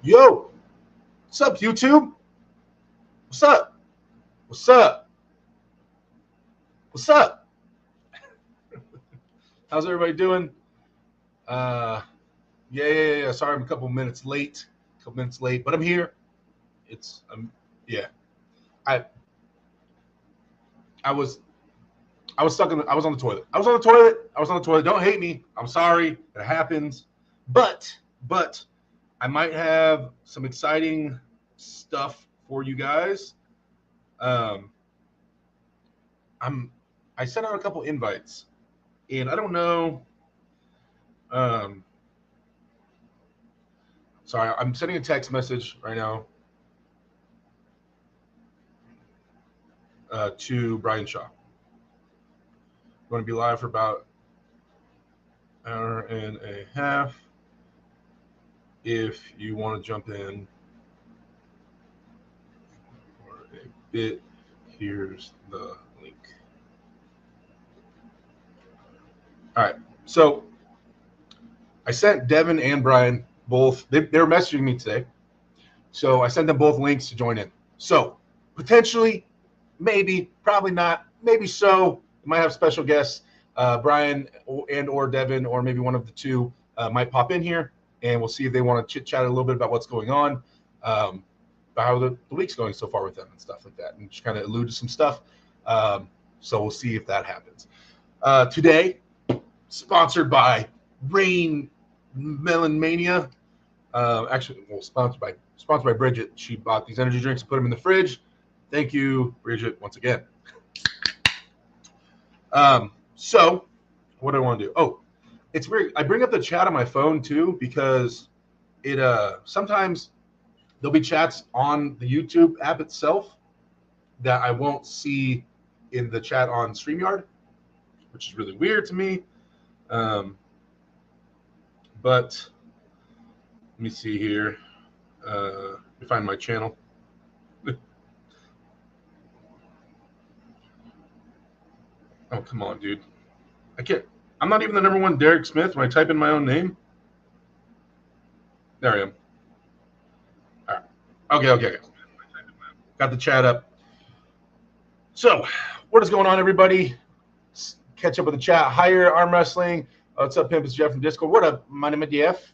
Yo, what's up, YouTube? What's up? What's up? What's up? How's everybody doing? Uh, yeah. Sorry, I'm a couple minutes late. But I'm here. Yeah. I I was I was stuck in. I was on the toilet. I was on the toilet. Don't hate me. I'm sorry. It happens. But I might have some exciting stuff for you guys. Um, I'm I sent out a couple invites, and I don't know. Um, Sorry, I'm sending a text message right now to Brian Shaw. Going to be live for about an hour and a half. If you want to jump in for a bit, here's the link. All right, so I sent Devon and Brian both. They were messaging me today, so I sent them both links to join in. So potentially, maybe, probably not, maybe so. We might have special guests, Brian and or Devon, or maybe one of the two might pop in here, and we'll see if they want to chit chat a little bit about what's going on, about how the week's going so far with them and stuff like that, and just kind of allude to some stuff. So we'll see if that happens. Today, sponsored by Rain Melon Mania. Sponsored by Bridget. She bought these energy drinks and put them in the fridge. Thank you, Bridget, once again. So what do I want to do? Oh, it's weird. I bring up the chat on my phone too because it sometimes there'll be chats on the YouTube app itself that I won't see in the chat on StreamYard, which is really weird to me. But let me see here. Let me find my channel. Oh, come on, dude. I can't. I'm not even the number one Derek Smith when I type in my own name. There I am. All right. Okay. Got the chat up. So, what is going on, everybody? Catch up with the chat. Higher Arm Wrestling. What's up, Pimp? It's Jeff from Discord. What up? My name is Jeff.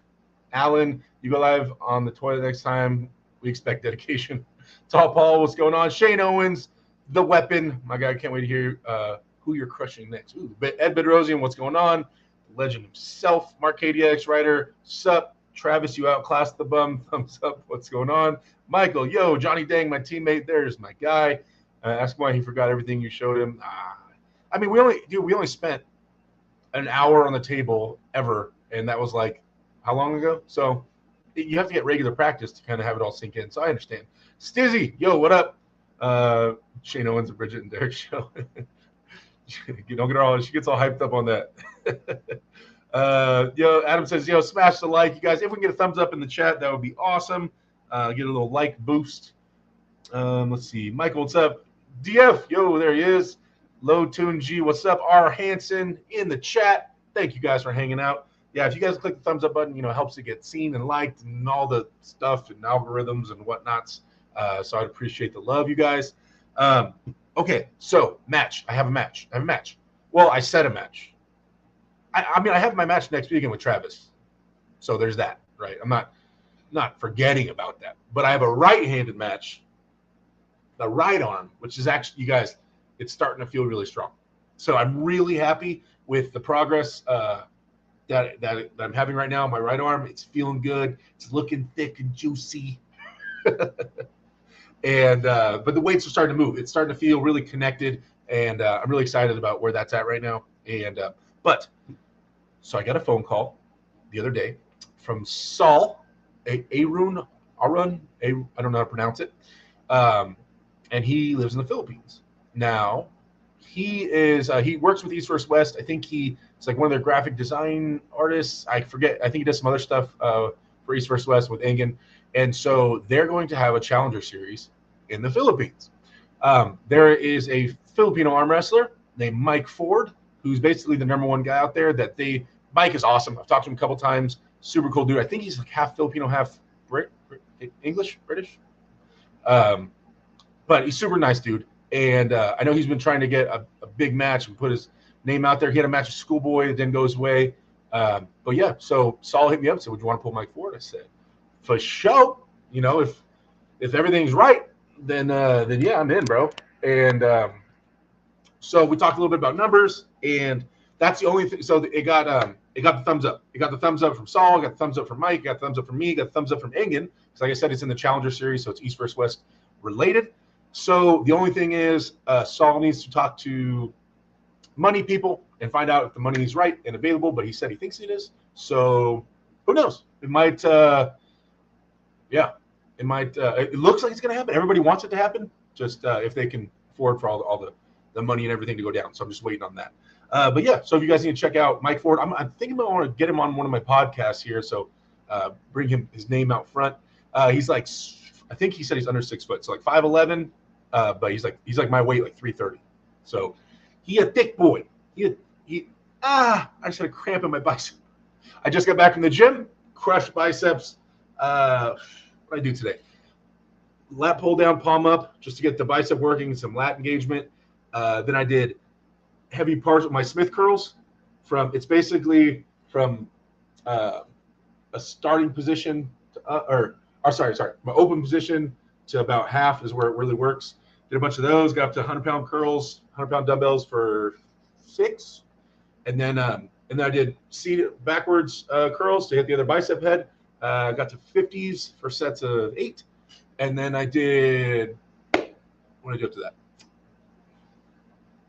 Alan, you go live on the toilet next time. We expect dedication. Tall Paul, what's going on? Shane Owens, the weapon. My guy, can't wait to hear who you're crushing next. Ooh, Ed Bedrosian, what's going on? The legend himself, Mark KDX writer. Sup? Travis, you outclassed the bum. Thumbs up. What's going on? Michael, yo, Johnny Dang, my teammate. There's my guy. Ask why he forgot everything you showed him. I mean, we only spent an hour on the table ever, and that was like how long ago? So you have to get regular practice to kind of have it all sink in. So I understand. Stizzy, yo, what up? Shane Owens and Bridget and Derek show. You don't get her all. She gets all hyped up on that. Yo, Adam says, yo, smash the like, you guys. If we can get a thumbs up in the chat, that would be awesome. Get a little like boost. Let's see. Michael, what's up? DF, yo, there he is. Low Tune G, what's up? R. Hansen in the chat. Thank you guys for hanging out. Yeah, if you guys click the thumbs up button, it helps it get seen and liked and all the stuff and algorithms and whatnots. So I'd appreciate the love, you guys. Okay, so match. I have a match. Well, I set a match. I mean, I have my match next weekend with Travis. So there's that, right? I'm not forgetting about that. But I have a right-handed match, the right arm, which is actually, you guys, it's starting to feel really strong. So I'm really happy with the progress that I'm having right now on my right arm. It's feeling good. It's looking thick and juicy. And but the weights are starting to move. It's starting to feel really connected, and I'm really excited about where that's at right now. And so I got a phone call the other day from Saul, Arun, I don't know how to pronounce it, and he lives in the Philippines. Now, he works with East vs. West. I think it's like one of their graphic design artists. I forget. I think he does some other stuff for East vs. West with Engen. And so they're going to have a Challenger Series in the Philippines. There is a Filipino arm wrestler named Mike Ford, who's basically the number one guy out there. Mike is awesome. I've talked to him a couple times. Super cool dude. I think he's like half Filipino, half English, British. But he's super nice dude. And I know he's been trying to get a big match and put his name out there. He had a match with Schoolboy that didn't go his way. But yeah, so Saul hit me up and said, would you want to pull Mike Ford? I said, for sure. You know, if everything's right, then yeah, I'm in, bro. And so we talked a little bit about numbers, and that's the only thing. So it got the thumbs up. It got the thumbs up from Saul, got the thumbs up from Mike, got the thumbs up from me, got the thumbs up from Engen. Because like I said, it's in the Challenger series, so it's East versus West related. So the only thing is Saul needs to talk to money people and find out if the money is right and available, but he said he thinks it is. So who knows? It might it looks like it's going to happen. Everybody wants it to happen, just if they can afford for all the money and everything to go down. So I'm just waiting on that. But yeah, so if you guys need to check out Mike Ford, I'm thinking I want to get him on one of my podcasts here. So bring his name out front. He's like, I think he said he's under 6 foot, so like 5'11", but he's like my weight, like 330. So he a thick boy. I just had a cramp in my bicep. I just got back from the gym, crushed biceps. What did I do today? Lat pull down, palm up, just to get the bicep working, some lat engagement. Then I did heavy parts with my Smith curls. It's basically from a starting position to, my open position to about half is where it really works. Did a bunch of those, got up to 100-pound curls, 100-pound dumbbells for 6. And then I did seated backwards curls to hit the other bicep head. Got to 50s for sets of 8. And then I did, what did I do up to that?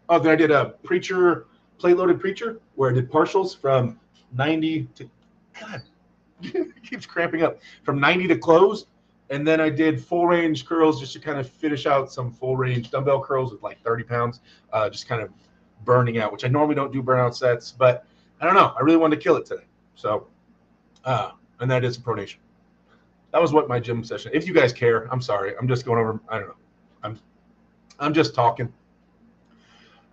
Oh, then I did a plate-loaded preacher, where I did partials from 90 to, God, it keeps cramping up, from 90 to close. And then I did full-range curls just to kind of finish out some full-range dumbbell curls with like 30 pounds, just kind of burning out, which I normally don't do burnout sets. But I don't know. I really wanted to kill it today. So, and then I did some pronation. That was what my gym session. If you guys care, I'm sorry. I'm just going over. I don't know. I'm just talking.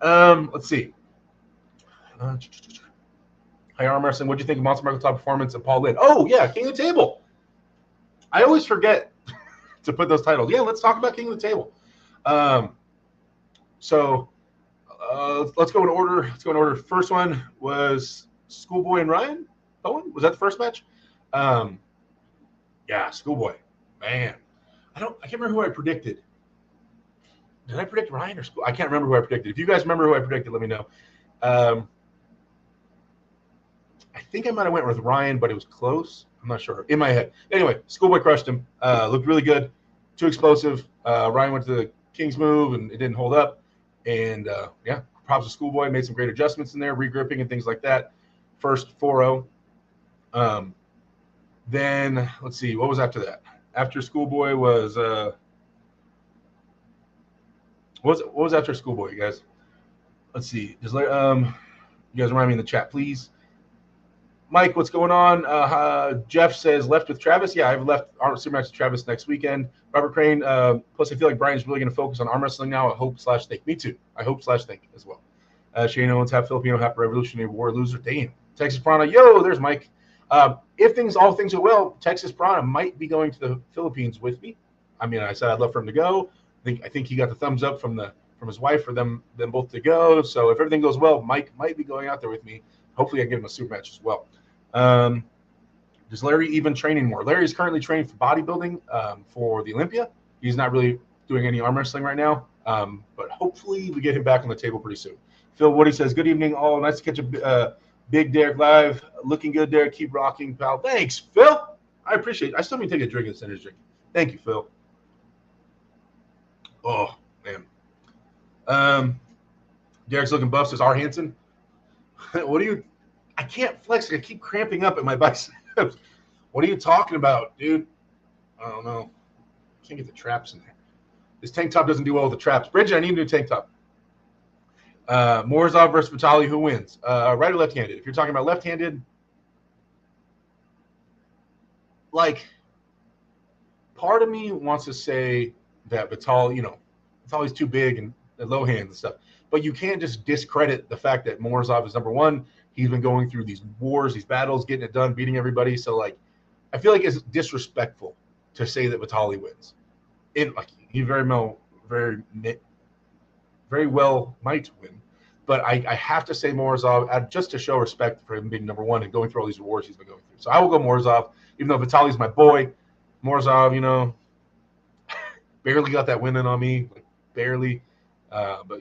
Let's see. Hi, Arm Wrestling. What do you think of Monster Michael top performance and Paul Lynn? Oh yeah, King of the Table. I always forget to put those titles. Yeah, let's talk about King of the Table. So let's go in order. First one was Schoolboy and Ryan Owen. Was that the first match? Yeah, Schoolboy. Man, I can't remember who I predicted. Did I predict Ryan or School? I can't remember who I predicted. If you guys remember who I predicted, let me know. I think I might have went with Ryan, but it was close. I'm not sure. In my head. Anyway, Schoolboy crushed him. Looked really good. Too explosive. Ryan went to the King's move, and it didn't hold up. And, yeah, props to Schoolboy. Made some great adjustments in there, regripping and things like that. First 4-0. Then, let's see. What was after that? After Schoolboy was what was after Schoolboy, you guys? Let's see. Just you guys remind me in the chat, please. Mike, what's going on? Jeff says left with Travis. Yeah, I've left arm wrestling match with Travis next weekend. Robert Crane. Plus, I feel like Brian's really going to focus on arm wrestling now. I hope/think. Me too. I hope/think as well. Shane Owens, half Filipino, half Revolutionary War loser. Damn. Texas Prana. Yo, there's Mike. If all things are well, Texas Prana might be going to the Philippines with me. I mean, I said I'd love for him to go. I think he got the thumbs up from his wife for them both to go. So if everything goes well, Mike might be going out there with me. Hopefully, I give him a super match as well. Does Larry even train anymore? Larry is currently training for bodybuilding for the Olympia. He's not really doing any arm wrestling right now, but hopefully we get him back on the table pretty soon. Phil Woody says, good evening, all. Nice to catch a big Derek live. Looking good, Derek. Keep rocking, pal. Thanks, Phil. I appreciate it. I still need to take a drink of this energy drink. Thank you, Phil. Oh, man. Derek's looking buff, says R. Hansen. What are you – I can't flex. I keep cramping up at my biceps. What are you talking about, dude? I don't know. Can't get the traps in there. This tank top doesn't do well with the traps. Bridget, I need a new tank top. Morozov versus Vitali, who wins? Right or left-handed? If you're talking about left-handed, like, part of me wants to say that Vitali's too big and low hands and stuff. But you can't just discredit the fact that Morozov is number one. He's been going through these wars, these battles, getting it done, beating everybody. So, like, I feel like it's disrespectful to say that Vitaly wins. Like he very well might win, but I have to say Morozov just to show respect for him being number one and going through all these awards he's been going through. So I will go Morozov, even though Vitaly's my boy. Morozov, barely got that win in on me, like barely, but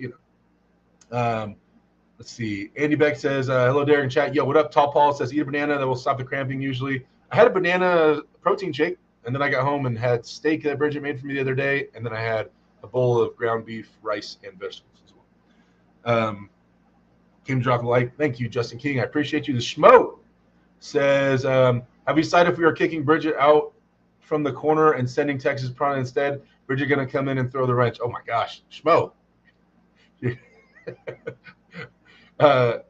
let's see. Andy Beck says, hello, Derek in chat. Yo, what up? Tall Paul says, eat a banana. That will stop the cramping usually. I had a banana protein shake, and then I got home and had steak that Bridget made for me the other day, and then I had a bowl of ground beef, rice, and vegetables as well. Came to drop a like. Thank you, Justin King. I appreciate you. The Schmo says, have you decided if we are kicking Bridget out from the corner and sending Texas Prana instead? Bridget going to come in and throw the wrench. Oh, my gosh. Schmo. Schmo,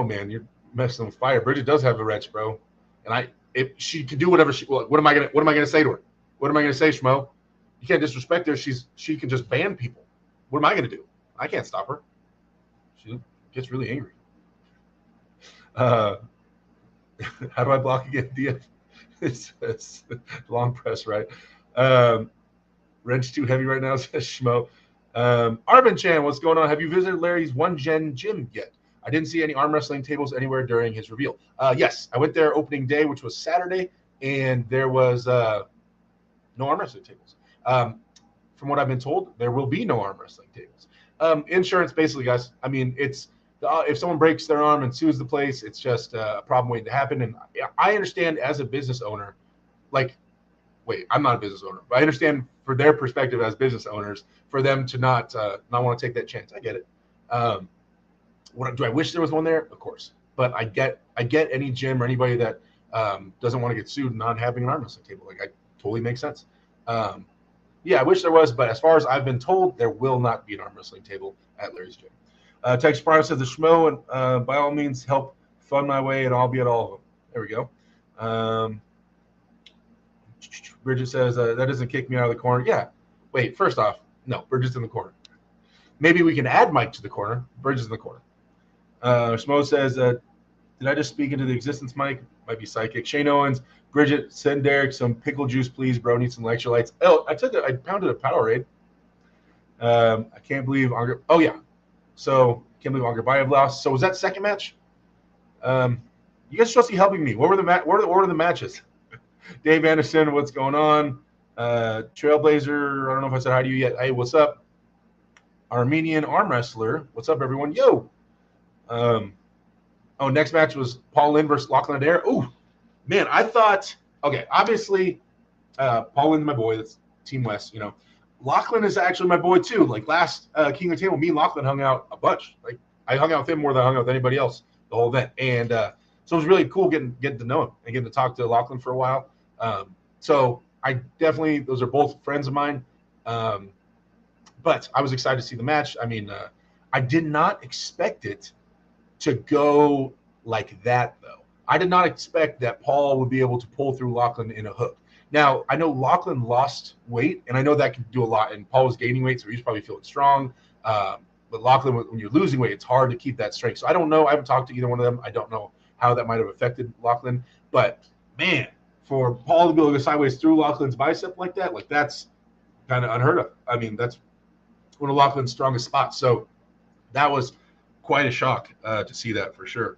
man, you're messing with fire. Bridget does have a wrench, bro. And if she can do whatever what am I gonna say to her? What am I gonna say, Schmo? You can't disrespect her. She can just ban people. What am I gonna do? I can't stop her. She gets really angry. How do I block again, DF? It's long press, right? Wrench too heavy right now, says Schmo. Arvin Chan, what's going on? Have you visited Larry's One Gen Gym yet? I didn't see any arm wrestling tables anywhere during his reveal. Yes, I went there opening day, which was Saturday, and there was no arm wrestling tables. From what I've been told, there will be no arm wrestling tables. Insurance, basically, guys. I mean, it's if someone breaks their arm and sues the place, it's just a problem waiting to happen. And I understand as a business owner, I'm not a business owner, but I understand for their perspective as business owners, for them to not want to take that chance. I get it. Do I wish there was one there? Of course. But I get any gym or anybody that doesn't want to get sued not having an arm wrestling table. Like, I totally makes sense. Yeah, I wish there was, but as far as I've been told, there will not be an arm wrestling table at Larry's gym. Texas Prime says the Schmo, and by all means, help fund my way, and I'll be at all of them. There we go. Bridget says, that doesn't kick me out of the corner. Yeah. Wait, first off, no, Bridget's in the corner. Maybe we can add Mike to the corner. Bridget's in the corner. Schmo says, did I just speak into the existence, Mike? Might be psychic. Shane Owens, Bridget, send Derek some pickle juice, please, bro. Need some electrolytes. Oh, I pounded a Powerade. I can't believe oh yeah. So can't believe Angerbayev lost. So was that second match? You guys are supposed to be helping me. What were the matches? Dave Anderson, what's going on? Trailblazer, I don't know if I said hi to you yet. Hey, what's up? Armenian arm wrestler. What's up, everyone? Yo. Next match was Paul Lynn versus Lachlan Adair. Oh, man, I thought, okay, obviously, Paul Lynn's my boy. That's Team West, Lachlan is actually my boy, too. Like, last King of the Table, me and Lachlan hung out a bunch. Like, I hung out with him more than I hung out with anybody else the whole event. And so it was really cool getting to know him and getting to talk to Lachlan for a while. So I definitely, those are both friends of mine. But I was excited to see the match. I mean, I did not expect it to go like that, though. I did not expect that Paul would be able to pull through Lachlan in a hook. Now, I know Lachlan lost weight, and I know that can do a lot. And Paul was gaining weight, so he's probably feeling strong. But Lachlan, when you're losing weight, it's hard to keep that strength. So I don't know. I haven't talked to either one of them. I don't know how that might have affected Lachlan. But, man, for Paul to be able to go sideways through Lachlan's bicep like that, that's kind of unheard of. I mean, that's one of Lachlan's strongest spots. So that was quite a shock to see that for sure.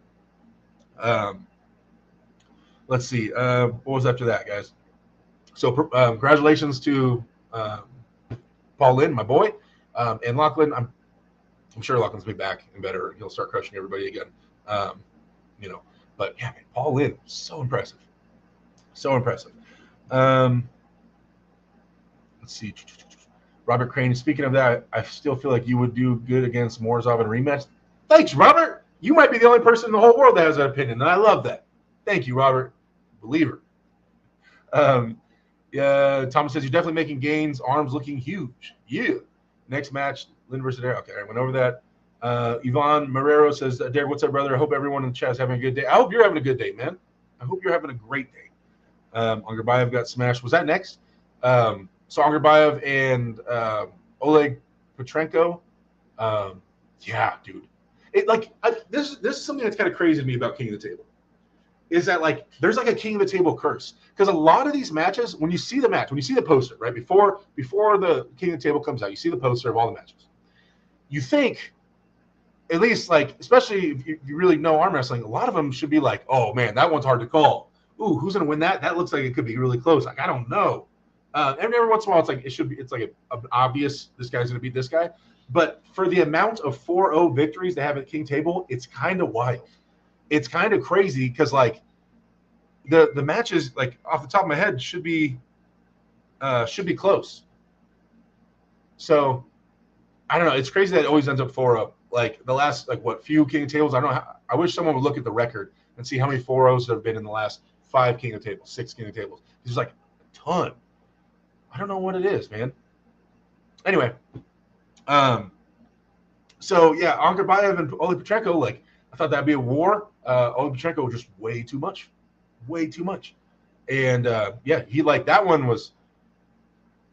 Let's see. What was after that, guys? So congratulations to Paul Lynn, my boy. And Lachlan, I'm sure Lachlan's be back and better. He'll start crushing everybody again. But yeah, man, Paul Lynn, so impressive. So impressive. Let's see. Robert Crane, speaking of that, I still feel like you would do good against Morozov in a rematch. Thanks, Robert. You might be the only person in the whole world that has that opinion, and I love that. Thank you, Robert. Believer. Yeah, Thomas says, you're definitely making gains. Arms looking huge. Yeah. Next match, Lynn versus Derek. Okay, I went over that. Yvonne Marrero says, Derek, what's up, brother? I hope everyone in the chat is having a good day. I hope you're having a good day, man. I hope you're having a great day. Angerbayev got smashed. Was that next? So Angerbayev and Oleg Petrenko. Yeah, dude. This is something that's kind of crazy to me about King of the Table. is that like there's like a king of the table curse, because a lot of these matches, when you see the match, when you see the poster, right before the king of the table comes out, you see the poster of all the matches. You think, at least like, especially if you really know arm wrestling, a lot of them should be like, oh man, that one's hard to call. Ooh, who's gonna win that? That looks like it could be really close. Like, I don't know. Every once in a while, it's like it's like an obvious, this guy's gonna beat this guy. But for the amount of 4-0 victories they have at King Table, it's kind of wild. It's kind of crazy, because like the matches, like off the top of my head, should be close. So I don't know. It's crazy that it always ends up 4-0. Like the last few King of Tables. I don't know. I wish someone would look at the record and see how many 4-0s there have been in the last 5 King of Tables, 6 King of Tables. There's like a ton. I don't know what it is, man. Anyway, so yeah, Ankarbayev and Oli Petrenko, like I thought that'd be a war. Oli Petrenko was just way too much. And yeah, he like that one was.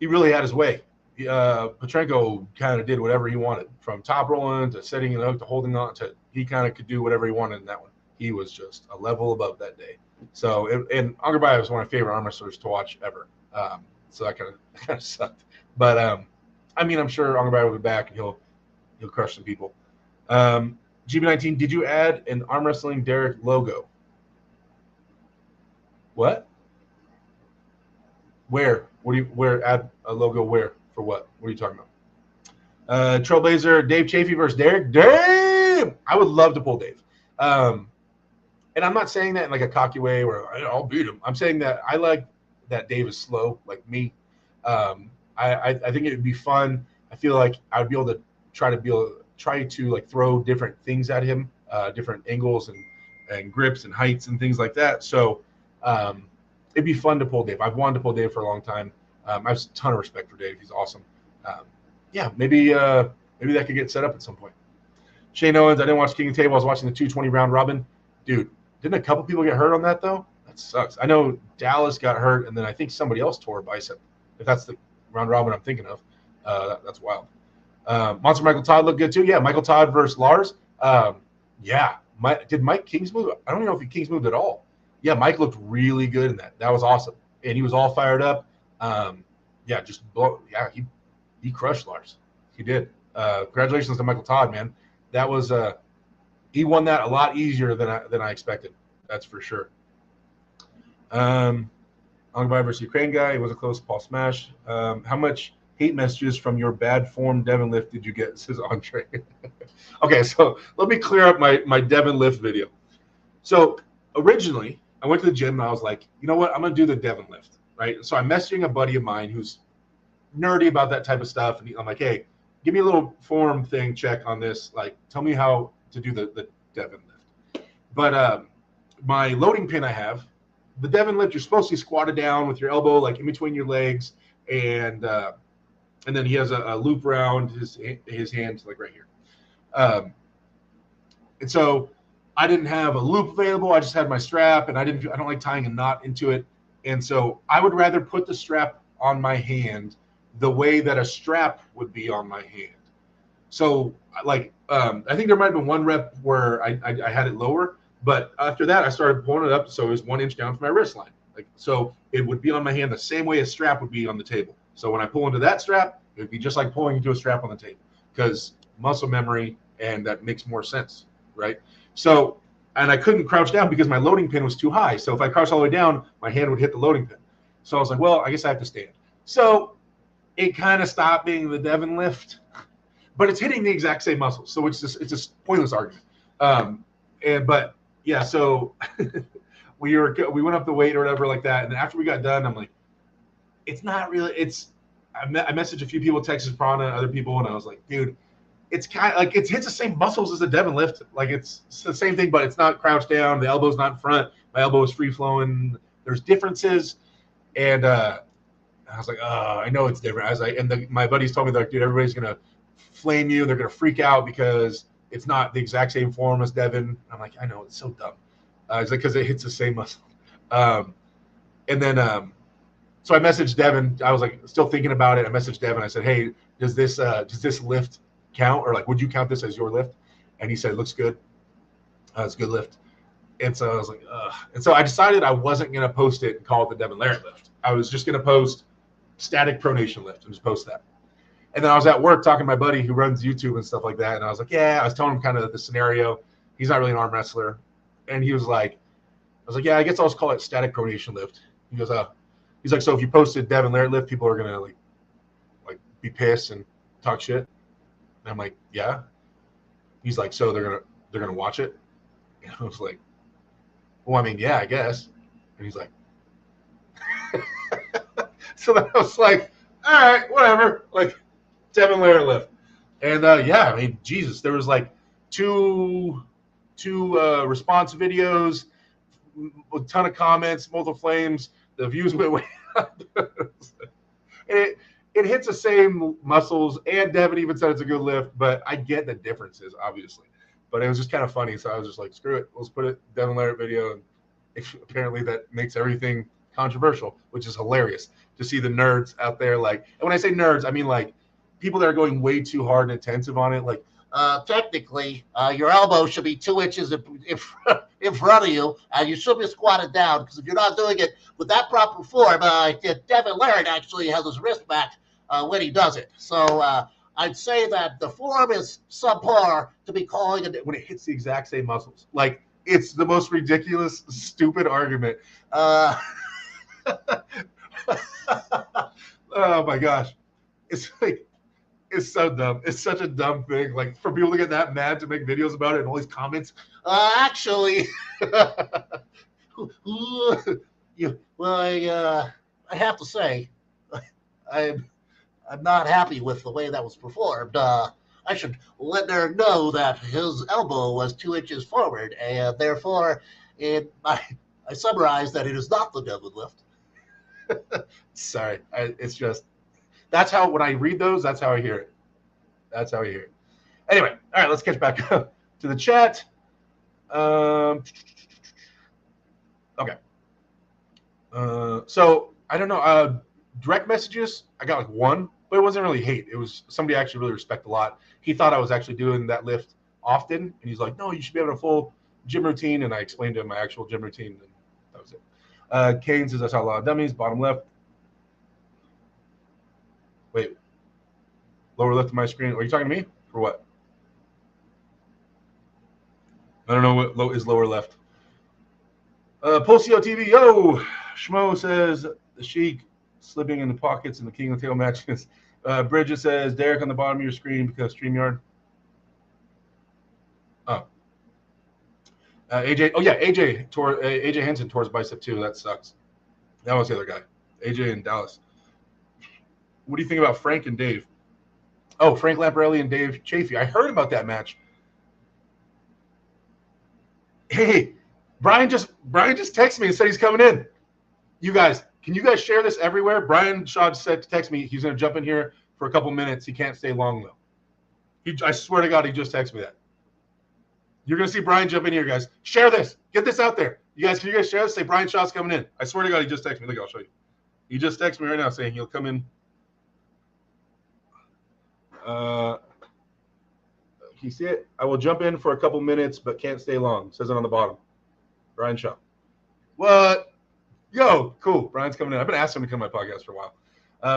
He really had his way. Petrenko kind of did whatever he wanted, from top rolling to setting it up to holding on to. He kind of could do whatever he wanted in that one. He was just a level above that day. So, and Ankarbayev was one of my favorite arm wrestlers to watch ever. So that kind of sucked. But I mean, I'm sure Ankarbayev will be back and he'll crush some people. GB19, did you add an arm wrestling Derek logo? What? Where? Where add a logo where? For what? What are you talking about? Trailblazer, Dave Chafee versus Derek. Damn! I would love to pull Dave. And I'm not saying that in like a cocky way where I'll beat him. I'm saying that I like that Dave is slow, like me. I think it would be fun. I feel like I would be able to try to like throw different things at him, different angles and grips and heights and things like that. So it'd be fun to pull Dave. I've wanted to pull Dave for a long time. I have a ton of respect for Dave. He's awesome. Yeah, maybe that could get set up at some point. Shane Owens, I didn't watch King of Table. I was watching the 220 round robin. Dude, didn't a couple people get hurt on that though? That sucks. I know Dallas got hurt, and then I think somebody else tore a bicep. If that's the round robin I'm thinking of, that's wild. Monster Michael Todd looked good too. Yeah, Michael Todd versus Lars. Yeah, did Mike Kings move? I don't even know if Kings moved at all. Yeah, Mike looked really good in that. That was awesome, and he was all fired up. Yeah, he crushed Lars. He did. Congratulations to Michael Todd, man. That was he won that a lot easier than I expected. That's for sure. Ankarbayev versus Ukraine guy. It was a close. Paul Smash. How much hate messages from your bad form Devon lift did you get? Says Andre. Okay, so let me clear up my Devon lift video. So originally, I went to the gym and I was like, you know what? I'm gonna do the Devon lift, right? So I'm messaging a buddy of mine who's nerdy about that type of stuff, and I'm like, hey, give me a little form thing check on this. Like, tell me how to do the Devon lift. But my loading pin I have, the Devon lift, you're supposed to be squatted down with your elbow like in between your legs, and then he has a loop around his hands like right here. And so I didn't have a loop available. I just had my strap, and I don't like tying a knot into it. And so I would rather put the strap on my hand the way that a strap would be on my hand. So like I think there might have been one rep where I had it lower, but after that I started pulling it up so it was 1 inch down from my wrist line. Like, so it would be on my hand the same way a strap would be on the table. So when I pull into that strap, it would be just like pulling into a strap on the table, because muscle memory, and that makes more sense, right? So, and I couldn't crouch down because my loading pin was too high. So if I crouched all the way down, my hand would hit the loading pin. So I was like, well, I guess I have to stand. So it kind of stopped being the Devon lift, but it's hitting the exact same muscles. So it's a pointless argument. But yeah, so we went up the weight or whatever like that. And then after we got done, I'm like, it's not really, I messaged a few people, Texas Prana, other people, and I was like, dude, it's kind of like it hits the same muscles as a Devon lift. Like it's the same thing, but it's not crouched down. The elbow's not in front. My elbow is free flowing. There's differences. And I was like, oh, I know it's different. I was like, and my buddies told me, like, dude, everybody's going to flame you. They're going to freak out because it's not the exact same form as Devon. I'm like, I know, it's so dumb. It's like, because it hits the same muscle. And then, so I messaged Devon. I was like, still thinking about it. I messaged Devon. I said, hey, does this lift count? Or like, would you count this as your lift? And he said, looks good. It's a good lift. And so I was like, ugh. And so I decided I wasn't going to post it and call it the Devon Larratt lift. I was just going to post static pronation lift and just post that. And then I was at work talking to my buddy who runs YouTube and stuff like that. And I was like, yeah, I was telling him kind of the scenario. He's not really an arm wrestler. And he was like, I was like, yeah, I guess I'll just call it static pronation lift. He goes, he's like, so if you posted Devon Larratt lift, people are going to like be pissed and talk shit. And I'm like, yeah. He's like, so they're going to watch it. And I was like, well, I mean, yeah, I guess. And he's like, so then I was like, all right, whatever. Like, Devon Larratt lift. And yeah, I mean, Jesus, there was like two response videos, a ton of comments, multiple flames. The views went way up. It hits the same muscles, and Devon even said it's a good lift, but I get the differences, obviously. But it was just kind of funny, so I was just like, screw it. Let's put it Devon Larratt video. And apparently that makes everything controversial, which is hilarious to see the nerds out there. Like, and when I say nerds, I mean like people that are going way too hard and intensive on it. Like, technically, your elbow should be 2 inches in front of you, and you should be squatted down, because if you're not doing it with that proper form, Devon Larratt actually has his wrist back when he does it. So I'd say that the form is subpar to be calling it when it hits the exact same muscles. Like, it's the most ridiculous, stupid argument. Oh my gosh. It's like, it's so dumb. It's such a dumb thing. Like, for people to get that mad to make videos about it and all these comments. Actually, I have to say, I'm not happy with the way that was performed. I should let her know that his elbow was 2 inches forward, and therefore, I summarize that it is not the Devon lift. Sorry, it's just, that's how, when I read those, that's how I hear it. That's how I hear it. Anyway, all right, let's catch back up to the chat. Okay. So I don't know. Direct messages, I got like one, but it wasn't really hate. It was somebody I actually really respect a lot. He thought I was actually doing that lift often, and he's like, no, you should be having a full gym routine. And I explained to him my actual gym routine, and that was it. Kane says, I saw a lot of dummies, bottom left. Wait, lower left of my screen. Are you talking to me or what? I don't know what is lower left. Pulsio TV, yo! Schmo says, the Sheik slipping in the pockets in the King of Tail matches. Bridget says, Derek on the bottom of your screen because StreamYard. Oh. AJ, oh yeah, AJ Henson tore his bicep too. That sucks. That was the other guy. AJ in Dallas. What do you think about Frank and Dave? Oh, Frank Lamparelli and Dave Chafee. I heard about that match. Hey, Brian just texted me and said he's coming in. You guys, can you guys share this everywhere? Brian Shaw said to text me he's going to jump in here for a couple minutes. He can't stay long though. I swear to God, he just texted me that. You're going to see Brian jump in here, guys. Share this. Get this out there. Can you guys share this? Say Brian Shaw's coming in. I swear to God, he just texted me. Look, I'll show you. He just texted me right now saying he'll come in. Can you see it? I will jump in for a couple minutes, but can't stay long. It says it on the bottom. Brian Shaw. What? Yo, cool. Brian's coming in. I've been asking him to come to my podcast for a while.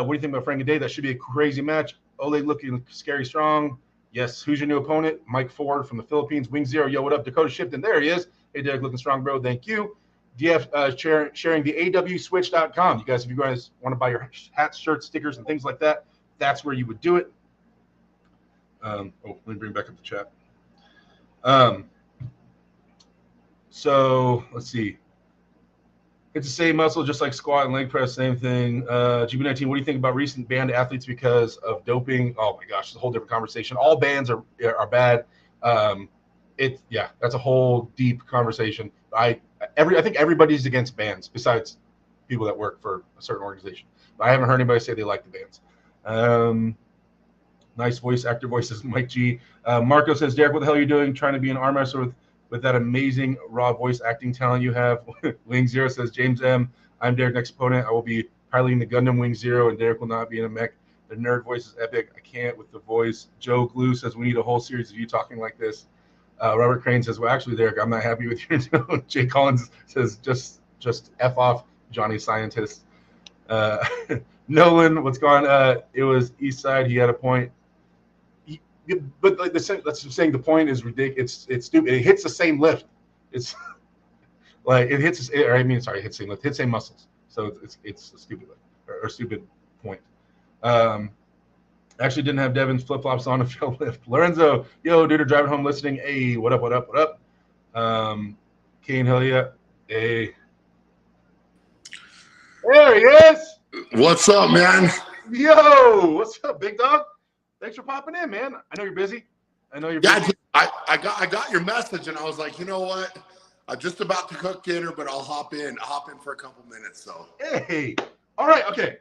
What do you think about Frank and Dave? That should be a crazy match. Ole looking scary strong. Yes. Who's your new opponent? Mike Ford from the Philippines. Wing Zero. Yo, what up? Dakota Shipton. There he is. Hey, Derek, looking strong, bro. Thank you. DF sharing the awswitch.com. You guys, if you guys want to buy your hats, shirts, stickers, and things like that, that's where you would do it. Let me bring back up the chat. So let's see. It's the same muscle, just like squat and leg press, same thing. GB19, what do you think about recent banned athletes because of doping? Oh my gosh, it's a whole different conversation. All bans are bad. That's a whole deep conversation. I think everybody's against bans besides people that work for a certain organization. But I haven't heard anybody say they like the bans. Nice voice, actor voices, Mike G. Marco says, Derek, what the hell are you doing trying to be an arm wrestler with that amazing raw voice acting talent you have? Wing Zero says, James M. I'm Derek, next opponent. I will be piloting the Gundam Wing Zero, and Derek will not be in a mech. The nerd voice is epic. I can't with the voice. Joe Glue says, we need a whole series of you talking like this. Robert Crane says, well, actually, Derek, I'm not happy with your tone. Jay Collins says, just F off, Johnny Scientist. Nolan, what's going on? It was East Side. He had a point. But like that's saying the point is ridiculous. It's stupid. It hits the same lift. It's like it hits. Or I mean, sorry, it hits same lift. Hits same muscles. So it's a stupid lift or stupid point. Actually, didn't have Devon's flip flops on a failed lift. Lorenzo, yo, dude, are driving home listening. Hey, what up? What up? What up? Kane, hell yeah. Hey, there he is. What's up, man? Yo, what's up, big dog? Thanks for popping in, man. I know you're busy. I know you're busy. I got your message, and I was like, you know what? I'm just about to cook dinner, but I'll hop in for a couple minutes. So hey, all right, okay.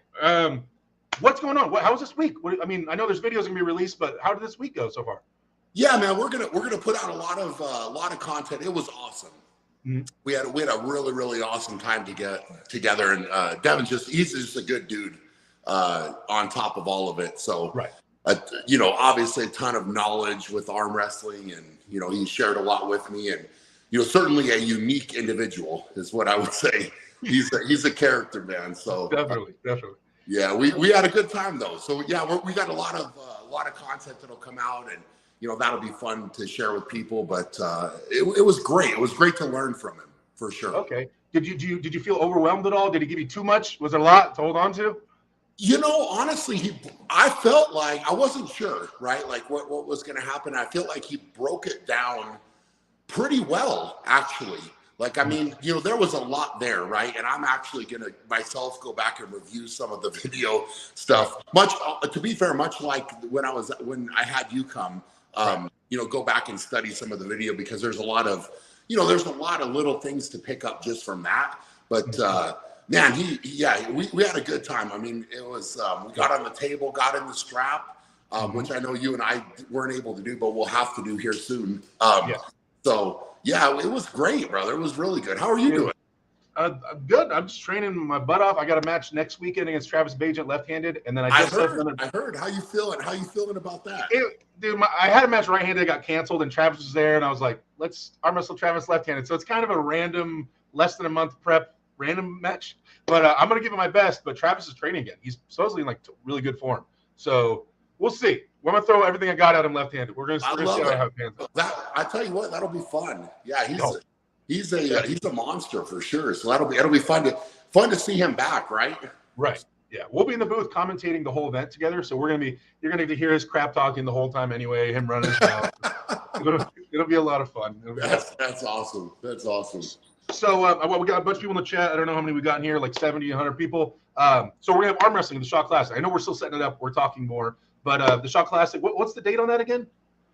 What's going on? How was this week? I mean, I know there's videos gonna be released, but how did this week go so far? Yeah, man, we're gonna put out a lot of content. It was awesome. Mm-hmm. We had a really awesome time to get together, and Devon's he's just a good dude on top of all of it. So right. Obviously a ton of knowledge with arm wrestling, and he shared a lot with me, and certainly a unique individual is what I would say. He's a character, man. So definitely. Yeah, we had a good time though. So yeah, we got a lot of content that'll come out, and that'll be fun to share with people. But it was great. It was great to learn from him for sure. Okay. Did you feel overwhelmed at all? Did he give you too much? Was there a lot to hold on to? Honestly, I felt like I wasn't sure, right? Like what was going to happen. I feel like he broke it down pretty well, actually. Like, I mean, there was a lot there, right? And I'm actually going to myself go back and review some of the video stuff. To be fair, much like when I had you come, go back and study some of the video, because there's a lot of, there's a lot of little things to pick up just from that. But, man, we had a good time. I mean, it was, we got on the table, got in the strap, which I know you and I weren't able to do, but we'll have to do here soon. So, yeah, it was great, brother. It was really good. How are you doing? I'm good. I'm just training my butt off. I got a match next weekend against Travis Bagent, left-handed, and then I heard. How you feeling? How you feeling about that? Dude, I had a match right-handed that got canceled, and Travis was there, and I was like, let's arm wrestle Travis left-handed. So it's kind of a random, less than a month prep, random match. But I'm going to give it my best. But Travis is training again. He's supposedly in really good form. So we'll see. I'm going to throw everything I got at him left-handed. We're going to see how it pans out. I tell you what, that'll be fun. Yeah, he's a monster for sure. So it'll be fun to see him back, right? Right. Yeah, we'll be in the booth commentating the whole event together. So you're gonna get to hear his crap talking the whole time anyway. Him running his mouth. It'll be a lot of fun. That's awesome. That's awesome. So we got a bunch of people in the chat. I don't know how many we got in here, like 70, 100 people. So we're gonna have arm wrestling in the Shaw Classic. I know we're still setting it up. We're talking more, but the Shaw Classic. What's the date on that again?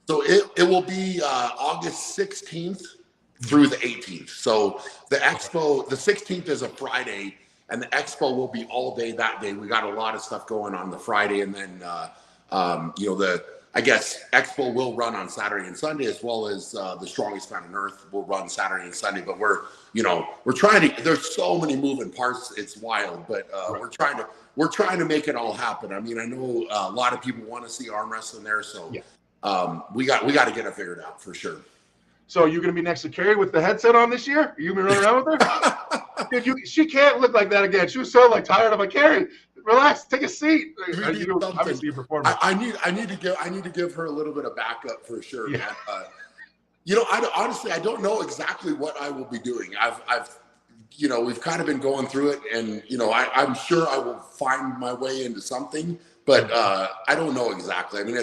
So it will be August 16th through the 18th. So the expo, the 16th is a Friday, and the expo will be all day that day. We got a lot of stuff going on the Friday, and then I guess expo will run on Saturday and Sunday, as well as the Strongest Man on Earth will run Saturday and Sunday. But we're trying to. There's so many moving parts. It's wild, but right. we're trying to make it all happen. I mean, I know a lot of people want to see arm wrestling there, so we got to get it figured out for sure. So you're going to be next to Carrie with the headset on this year? Are you going to be running around with her? Dude, she can't look like that again. She was so tired. I'm like, Carrie, relax, take a seat. Obviously, you perform. I need to give her a little bit of backup for sure, man. Honestly, I don't know exactly what I will be doing. We've kind of been going through it, and I'm sure I will find my way into something, but I don't know exactly. I mean,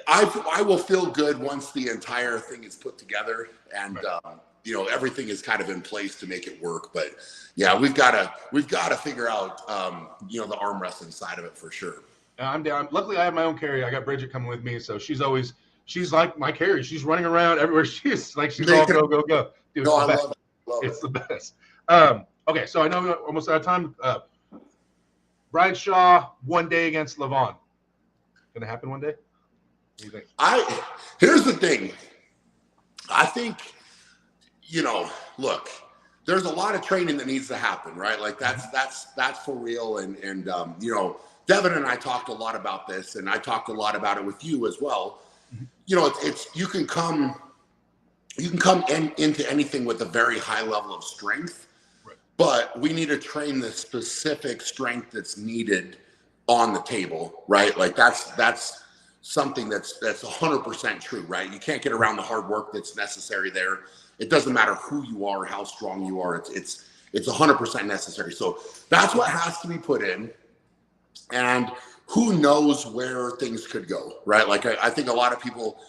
I will feel good once the entire thing is put together, and everything is kind of in place to make it work. But yeah, we've got to figure out the arm wrestling side of it for sure. I'm down. Luckily, I have my own carry. I got Bridget coming with me, so she's like my carry. She's running around everywhere. She's all go. Dude, no, I love it. It's the best. Okay, so I know we're almost out of time. Brian Shaw, one day against Levon. Gonna happen one day? What do you think? Here's the thing. I think, look, there's a lot of training that needs to happen, right? Like that's for real. And Devon and I talked a lot about this, and I talked a lot about it with you as well. It's you can come you can come into anything with a very high level of strength, Right. but we need to train the specific strength that's needed on the table, right? Like that's something that's 100% true, right? You can't get around the hard work that's necessary there. It doesn't matter who you are, how strong you are. It's 100% necessary. So that's what has to be put in. And who knows where things could go, right? Like I think a lot of people,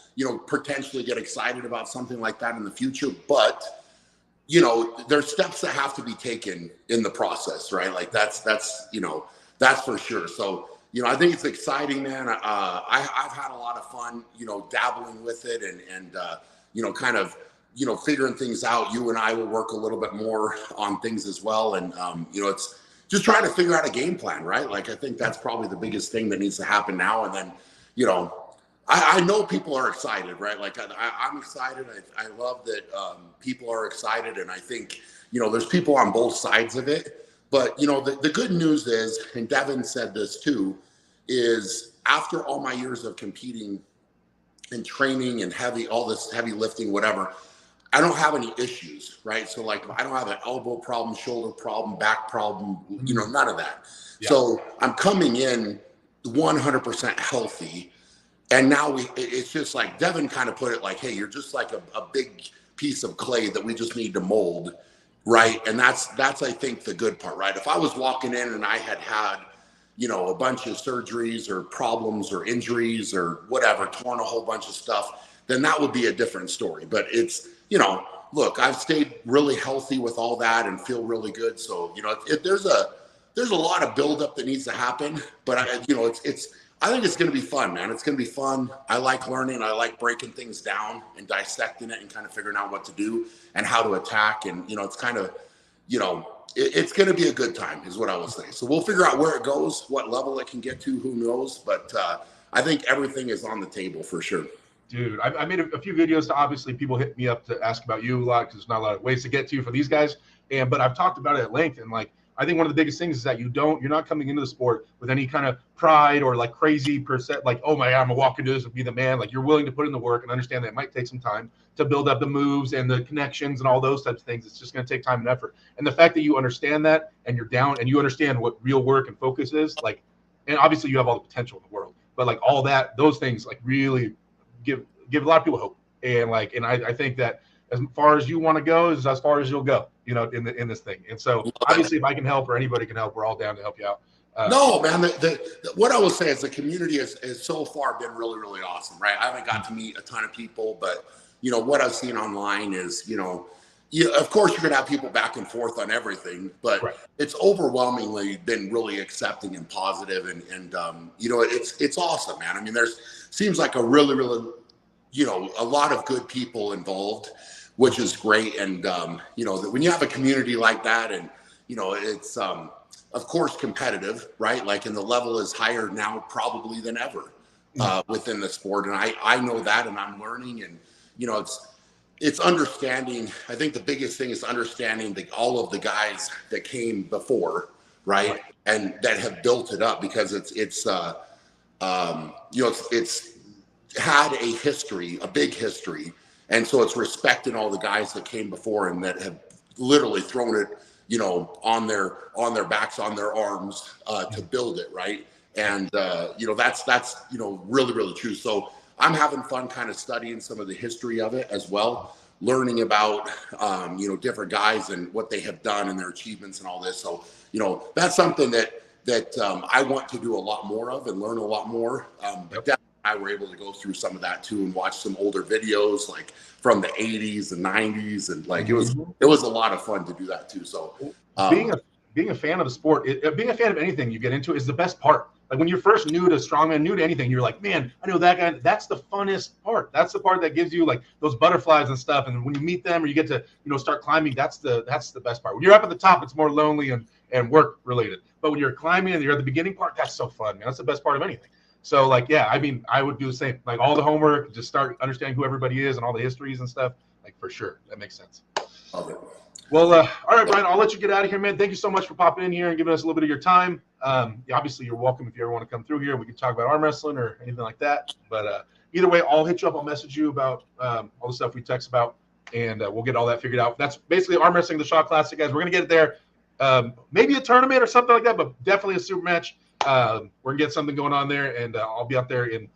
potentially get excited about something like that in the future, but there's steps that have to be taken in the process, right? Like that's for sure. So, I think it's exciting, man. I've had a lot of fun, dabbling with it and kind of, figuring things out. You and I will work a little bit more on things as well. And, it's just trying to figure out a game plan, right? Like, I think that's probably the biggest thing that needs to happen now. And then, I know people are excited, right? Like I'm excited. I love that people are excited. And I think, there's people on both sides of it. But, the good news is, and Devon said this too, is after all my years of competing and training and all this heavy lifting, whatever, I don't have any issues, right? So like, I don't have an elbow problem, shoulder problem, back problem, none of that. Yeah. So I'm coming in 100% healthy. And now it's just like Devon kind of put it like, hey, you're just like a big piece of clay that we just need to mold. Right. And that's, I think, the good part, right? If I was walking in and I had a bunch of surgeries or problems or injuries or whatever, torn a whole bunch of stuff, then that would be a different story. But it's, look, I've stayed really healthy with all that and feel really good. So, there's a lot of buildup that needs to happen, but I think it's going to be fun, man. It's going to be fun. I like learning. I like breaking things down and dissecting it and kind of figuring out what to do and how to attack. And, it's kind of, it's going to be a good time is what I will say. So we'll figure out where it goes, what level it can get to, who knows. But I think everything is on the table for sure. Dude, I made a few videos. Obviously, people hit me up to ask about you a lot because there's not a lot of ways to get to you for these guys. But I've talked about it at length. And like, I think one of the biggest things is that you're not coming into the sport with any kind of pride or like crazy percent, like, oh my God, I'm gonna walk into this and be the man. Like, you're willing to put in the work and understand that it might take some time to build up the moves and the connections and all those types of things. It's just gonna take time and effort. And the fact that you understand that and you're down and you understand what real work and focus is, like, and obviously you have all the potential in the world, but like all that, those things like really give a lot of people hope. And like, and I think that as far as you want to go is as far as you'll go, in this thing. And so obviously if I can help or anybody can help, we're all down to help you out. No, man, what I will say is the community has so far been really, really awesome, right? I haven't got to meet a ton of people, but, what I've seen online is, of course you're going to have people back and forth on everything, but right. It's overwhelmingly been really accepting and positive and it's awesome, man. I mean, seems like a really, really, a lot of good people involved, which is great. And, when you have a community like that and, it's, of course, competitive, right? Like, and the level is higher now probably than ever within the sport. And I know that and I'm learning and, it's understanding. I think the biggest thing is understanding all of the guys that came before, right? And that have built it up because it's had a history, a big history. And so it's respecting all the guys that came before and that have literally thrown it, on their backs, on their arms to build it. Right. And, that's really, really true. So I'm having fun kind of studying some of the history of it as well, learning about, different guys and what they have done and their achievements and all this. So, that's something that I want to do a lot more of and learn a lot more. But definitely I were able to go through some of that too and watch some older videos like from the 80s and 90s. And like, it was a lot of fun to do that too. So being a fan of the sport, being a fan of anything you get into is the best part. Like when you're first new to strongman, new to anything, you're like, man, I know that guy. That's the funnest part. That's the part that gives you like those butterflies and stuff. And when you meet them or you get to, start climbing, that's the best part. When you're up at the top, it's more lonely and work related. But when you're climbing and you're at the beginning part, that's so fun, man. That's the best part of anything. So like, yeah, I mean, I would do the same, like all the homework, just start understanding who everybody is and all the histories and stuff. Like for sure. That makes sense. Okay. Well, all right, Brian, I'll let you get out of here, man. Thank you so much for popping in here and giving us a little bit of your time. Obviously, you're welcome if you ever want to come through here. We can talk about arm wrestling or anything like that. But either way, I'll hit you up. I'll message you about all the stuff we text about. and we'll get all that figured out. That's basically arm wrestling, the Shaw Classic, guys. We're gonna get it there. Maybe a tournament or something like that, but definitely a super match. We're gonna get something going on there, and I'll be out there in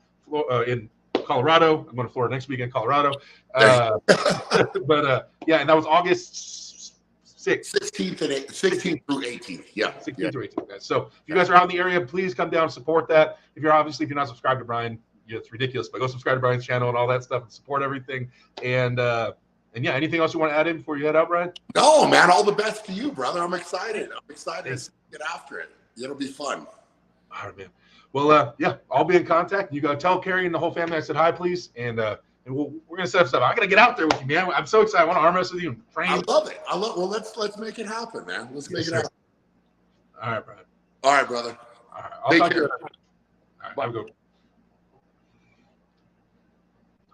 Colorado. I'm going to Florida next weekend, Colorado. But yeah, and that was August 6th. 16th through 18th. Yeah. 16th through 18th, guys. So if you guys are out in the area, please come down and support that. If you're not subscribed to Brian, it's ridiculous, but go subscribe to Brian's channel and all that stuff and support everything. And yeah, anything else you want to add in before you head out, Brian? No, man, all the best to you, brother. I'm excited to get after it. It'll be fun. All right, man. Well, yeah, I'll be in contact. You go tell Carrie and the whole family I said hi, please, and we're gonna set up stuff. I gotta get out there with you, man. I'm so excited. I want to arm wrestle with you and train. I love it. Well, let's make it happen, man. Let's make it happen. All right, Brian. All right, brother. All right, I'll talk to you. All right, bye. Go.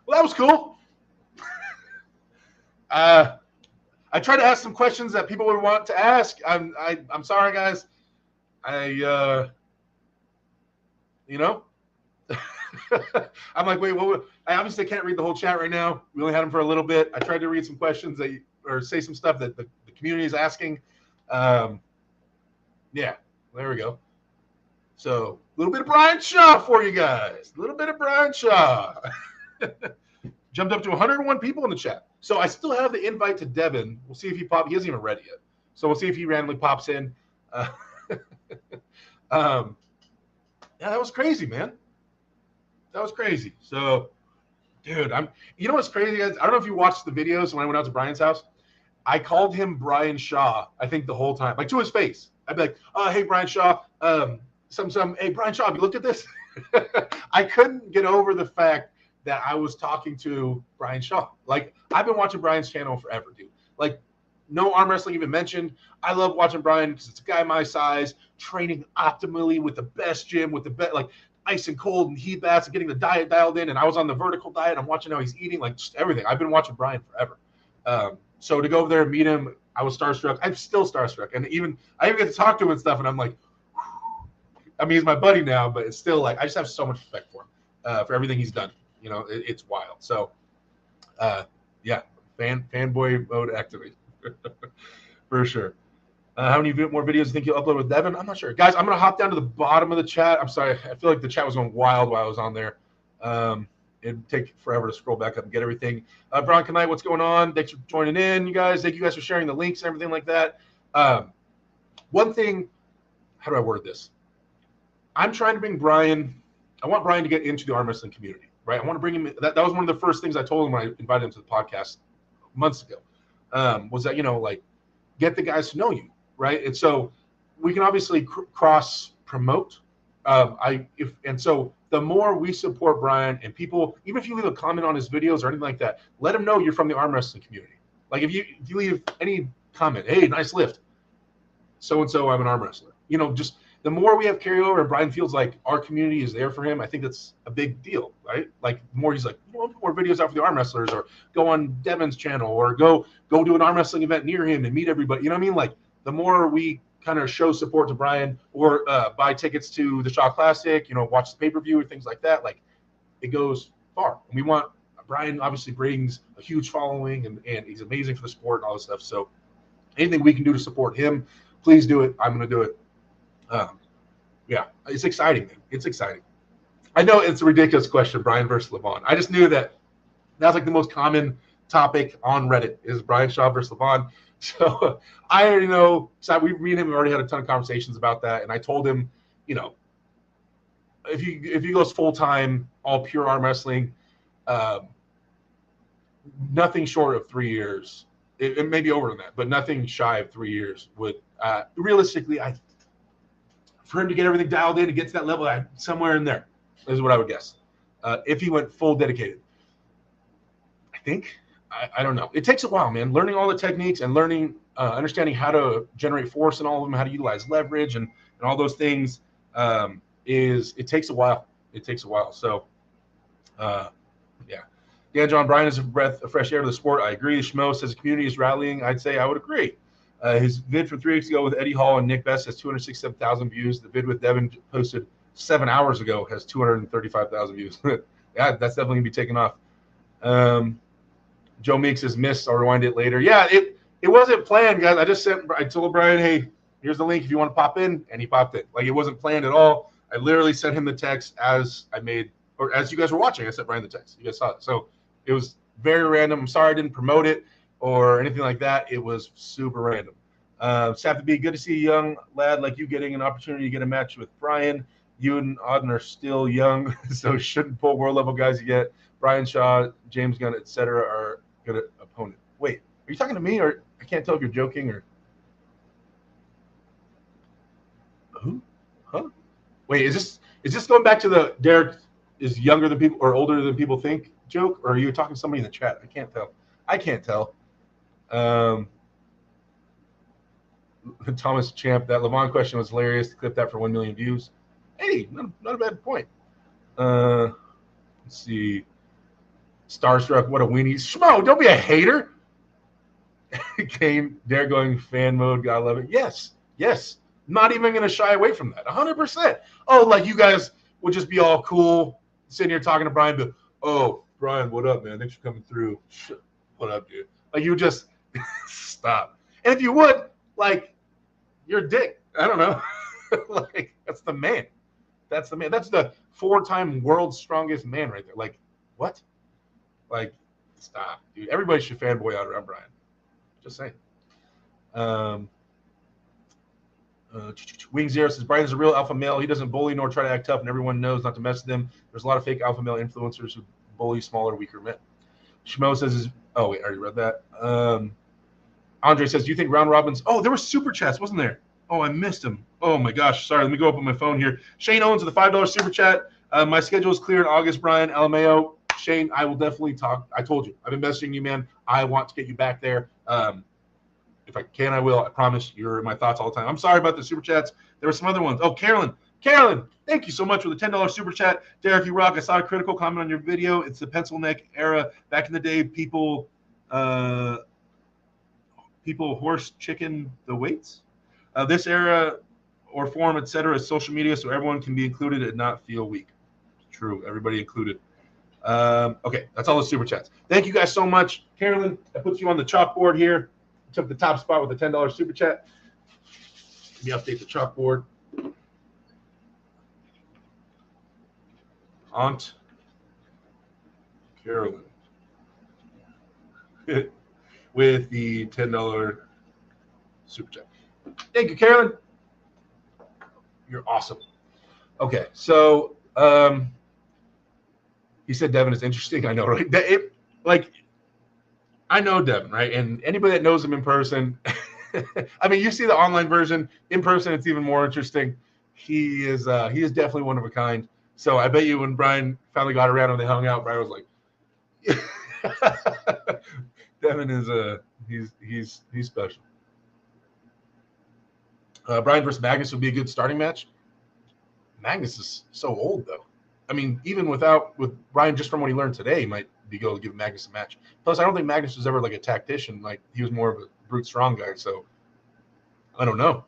Well, that was cool. I tried to ask some questions that people would want to ask. I'm sorry, guys. I'm like, wait, what? I obviously can't read the whole chat right now. We only had them for a little bit. I tried to read some questions or say some stuff that the community is asking. Yeah, there we go. So a little bit of Brian Shaw for you guys. A little bit of Brian Shaw. Jumped up to 101 people in the chat. So I still have the invite to Devon. We'll see if he pops. He hasn't even read it yet. So we'll see if he randomly pops in. Yeah, that was crazy, man. That was crazy. So, dude, you know what's crazy, guys? I don't know if you watched the videos when I went out to Brian's house. I called him Brian Shaw, I think, the whole time, like to his face. I'd be like, oh, hey, Brian Shaw. Hey, Brian Shaw, have you looked at this? I couldn't get over the fact that I was talking to Brian Shaw. Like, I've been watching Brian's channel forever, dude. Like, no arm wrestling even mentioned. I love watching Brian because it's a guy my size, training optimally with the best gym, with the best, like ice and cold and heat baths and getting the diet dialed in. And I was on the vertical diet. I'm watching how he's eating, like just everything. I've been watching Brian forever. So to go over there and meet him, I was starstruck. I'm still starstruck. And I even get to talk to him and stuff. And I'm like, I mean, he's my buddy now, but it's still like, I just have so much respect for him, for everything he's done. You know, it's wild. So, yeah, fanboy mode activated. For sure. How many more videos do you think you'll upload with Devon? I'm not sure. Guys, I'm going to hop down to the bottom of the chat. I'm sorry. I feel like the chat was going wild while I was on there. It'd take forever to scroll back up and get everything. Bronco Knight, what's going on? Thanks for joining in, you guys. Thank you guys for sharing the links and everything like that. One thing, how do I word this? I'm trying to bring Brian. I want Brian to get into the arm wrestling community, right? I want to bring him. That was one of the first things I told him when I invited him to the podcast months ago. Was that, like, get the guys to know you, right? And so we can obviously cross promote. So the more we support Brian and people, even if you leave a comment on his videos or anything like that, let him know you're from the arm wrestling community. Like if you leave any comment, hey, nice lift, so-and-so, I'm an arm wrestler. Just the more we have carryover and Brian feels like our community is there for him, I think that's a big deal, right? Like the more he's like, put more videos out for the arm wrestlers, or go on Devon's channel, or go do an arm wrestling event near him and meet everybody. You know what I mean? Like the more we kind of show support to Brian, or buy tickets to the Shaw Classic, watch the pay-per-view or things like that, like it goes far. And we want Brian obviously brings a huge following and he's amazing for the sport and all this stuff. So anything we can do to support him, please do it. I'm going to do it. Yeah, it's exciting, man. It's exciting. I know it's a ridiculous question, Brian versus Levon. I just knew that's like the most common topic on Reddit is Brian Shaw versus Levon. So I already know. So me and him have already had a ton of conversations about that, and I told him, if he goes full time, all pure arm wrestling, nothing short of 3 years. It may be over than that, but nothing shy of 3 years would realistically. For him to get everything dialed in and get to that level, somewhere in there is what I would guess. If he went full dedicated, I think. I don't know. It takes a while, man. Learning all the techniques and learning, understanding how to generate force in all of them, how to utilize leverage and all those things it takes a while. It takes a while. So, yeah. Yeah, John Bryan is a breath of fresh air to the sport. I agree. Schmo says the community is rallying. I'd say I would agree. His vid from 3 weeks ago with Eddie Hall and Nick Best has 267,000 views. The vid with Devon posted 7 hours ago has 235,000 views. Yeah, that's definitely going to be taken off. Joe Meeks is missed. I'll rewind it later. Yeah, it wasn't planned, guys. I told Brian, hey, here's the link if you want to pop in, and he popped in. Like, it wasn't planned at all. I literally sent him the text as you guys were watching. I sent Brian the text. You guys saw it. So it was very random. I'm sorry I didn't promote it or anything like that. It was super random. Sap to be good to see a young lad like you getting an opportunity to get a match with Brian. You and Auden are still young, so shouldn't pull world level guys yet. Brian Shaw, James Gunn, etc. are good opponent. Wait, are you talking to me, or I can't tell if you're joking or who? Huh? Wait, is this going back to the Derek is younger than people or older than people think joke, or are you talking to somebody in the chat? I can't tell. Thomas Champ, that Levon question was hilarious. Clip that for 1 million views. Hey, not a bad point. Let's see. Starstruck, what a weenie. Schmo, don't be a hater. Kane, they're going fan mode. Gotta love it. Yes. Not even going to shy away from that. 100%. Oh, like you guys would just be all cool sitting here talking to Brian, but, oh, Brian, what up, man? Thanks for coming through. What up, dude? Like, you just stop. And if you would, like, you're a dick. I don't know. Like, that's the man. That's the 4-time world's strongest man right there. Like, what? Like, stop, dude. Everybody should fanboy out around Brian. Just saying. Wing Zero says Brian is a real alpha male. He doesn't bully nor try to act tough, and everyone knows not to mess with him. There's a lot of fake alpha male influencers who bully smaller, weaker men. Schmo says, oh wait, I already read that. Andre says, do you think round robins? Oh, there were super chats, wasn't there? Oh, I missed him. Oh my gosh, sorry. Let me go up on my phone here. Shane Owens with the $5 super chat. My schedule is clear in August. Brian Alameo, Shane, I will definitely talk. I told you, I've been messaging you, man. I want to get you back there. If I can, I will. I promise. You're in my thoughts all the time. I'm sorry about the super chats. There were some other ones. Oh, Carolyn, thank you so much for the $10 super chat. Derek, you rock. I saw a critical comment on your video. It's the pencil neck era. Back in the day, people horse chicken the weights. This era or form, etc., is social media, so everyone can be included and not feel weak. True, everybody included. Okay, that's all the super chats. Thank you guys so much. Carolyn, I put you on the chalkboard here. Took the top spot with the $10 super chat. Let me update the chalkboard. Aunt Carolyn with the $10 super chat. Thank you, Carolyn. You're awesome. Okay, so he said Devon is interesting. I know, right? I know Devon, right? And anybody that knows him in person, I mean, you see the online version. In person, it's even more interesting. He is definitely one of a kind. So I bet you when Brian finally got around and they hung out, Brian was like, Devon is he's special. Brian versus Magnus would be a good starting match. Magnus is so old, though. I mean, even with Brian, just from what he learned today, he might be able to give Magnus a match. Plus, I don't think Magnus was ever like a tactician. Like, he was more of a brute strong guy. So I don't know.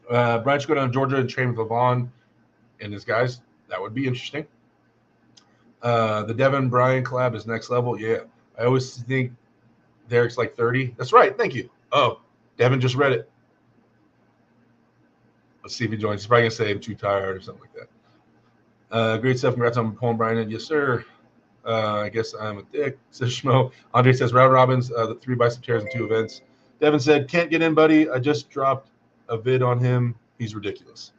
Brian should go down to Georgia and train with Devon and his guys. That would be interesting. The Devon Brian collab is next level. Yeah, I always think Derek's like 30. That's right. Thank you. Oh, Devon just read it. Let's see if he joins. He's probably gonna say I'm too tired or something like that. Great stuff. Congrats on pulling Brian in. Yes, sir. I guess I'm a dick, says Schmo. Andre says round robins, the 3 bicep tears in 2 events. Devon said, can't get in, buddy. I just dropped a vid on him. He's ridiculous.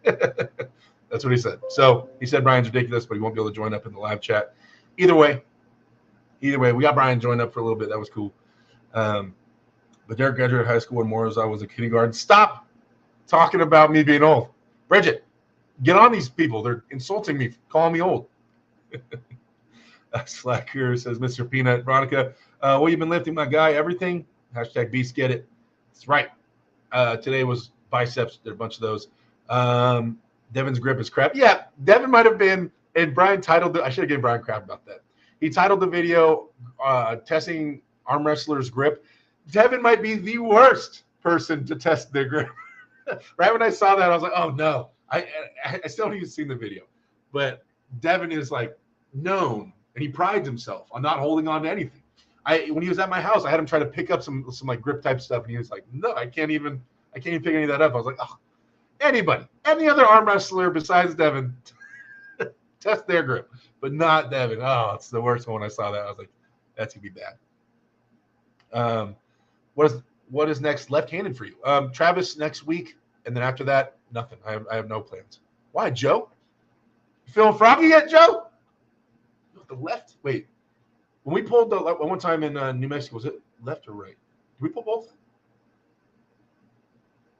That's what he said. So he said Brian's ridiculous, but he won't be able to join up in the live chat. Either way, we got Brian joined up for a little bit. That was cool. But Derek graduated high school when more as I was in kindergarten. Stop talking about me being old. Bridget, get on these people. They're insulting me, calling me old. Slacker says, Mr. Peanut. Veronica, what you been lifting, my guy? Everything? Hashtag Beast get it. That's right. Today was biceps. Did a bunch of those. Devon's grip is crap. Yeah, Devon might have been, and Brian titled it. I should have given Brian crap about that. He titled the video testing arm wrestlers' grip. Devon might be the worst person to test their grip. Right when I saw that, I was like, oh no. I still haven't even seen the video. But Devon is like known, and he prides himself on not holding on to anything. When he was at my house, I had him try to pick up some like grip type stuff, and he was like, "No, I can't even pick any of that up." I was like, "Oh, anybody, any other arm wrestler besides Devon, test their grip, but not Devon." Oh, it's the worst one when I saw that. I was like, "That's gonna be bad." What is next left-handed for you? Travis next week, and then after that, nothing. I have no plans. Why, Joe? You feeling froggy yet, Joe? The left? Wait. When we pulled the one time in New Mexico, was it left or right? Did we pull both?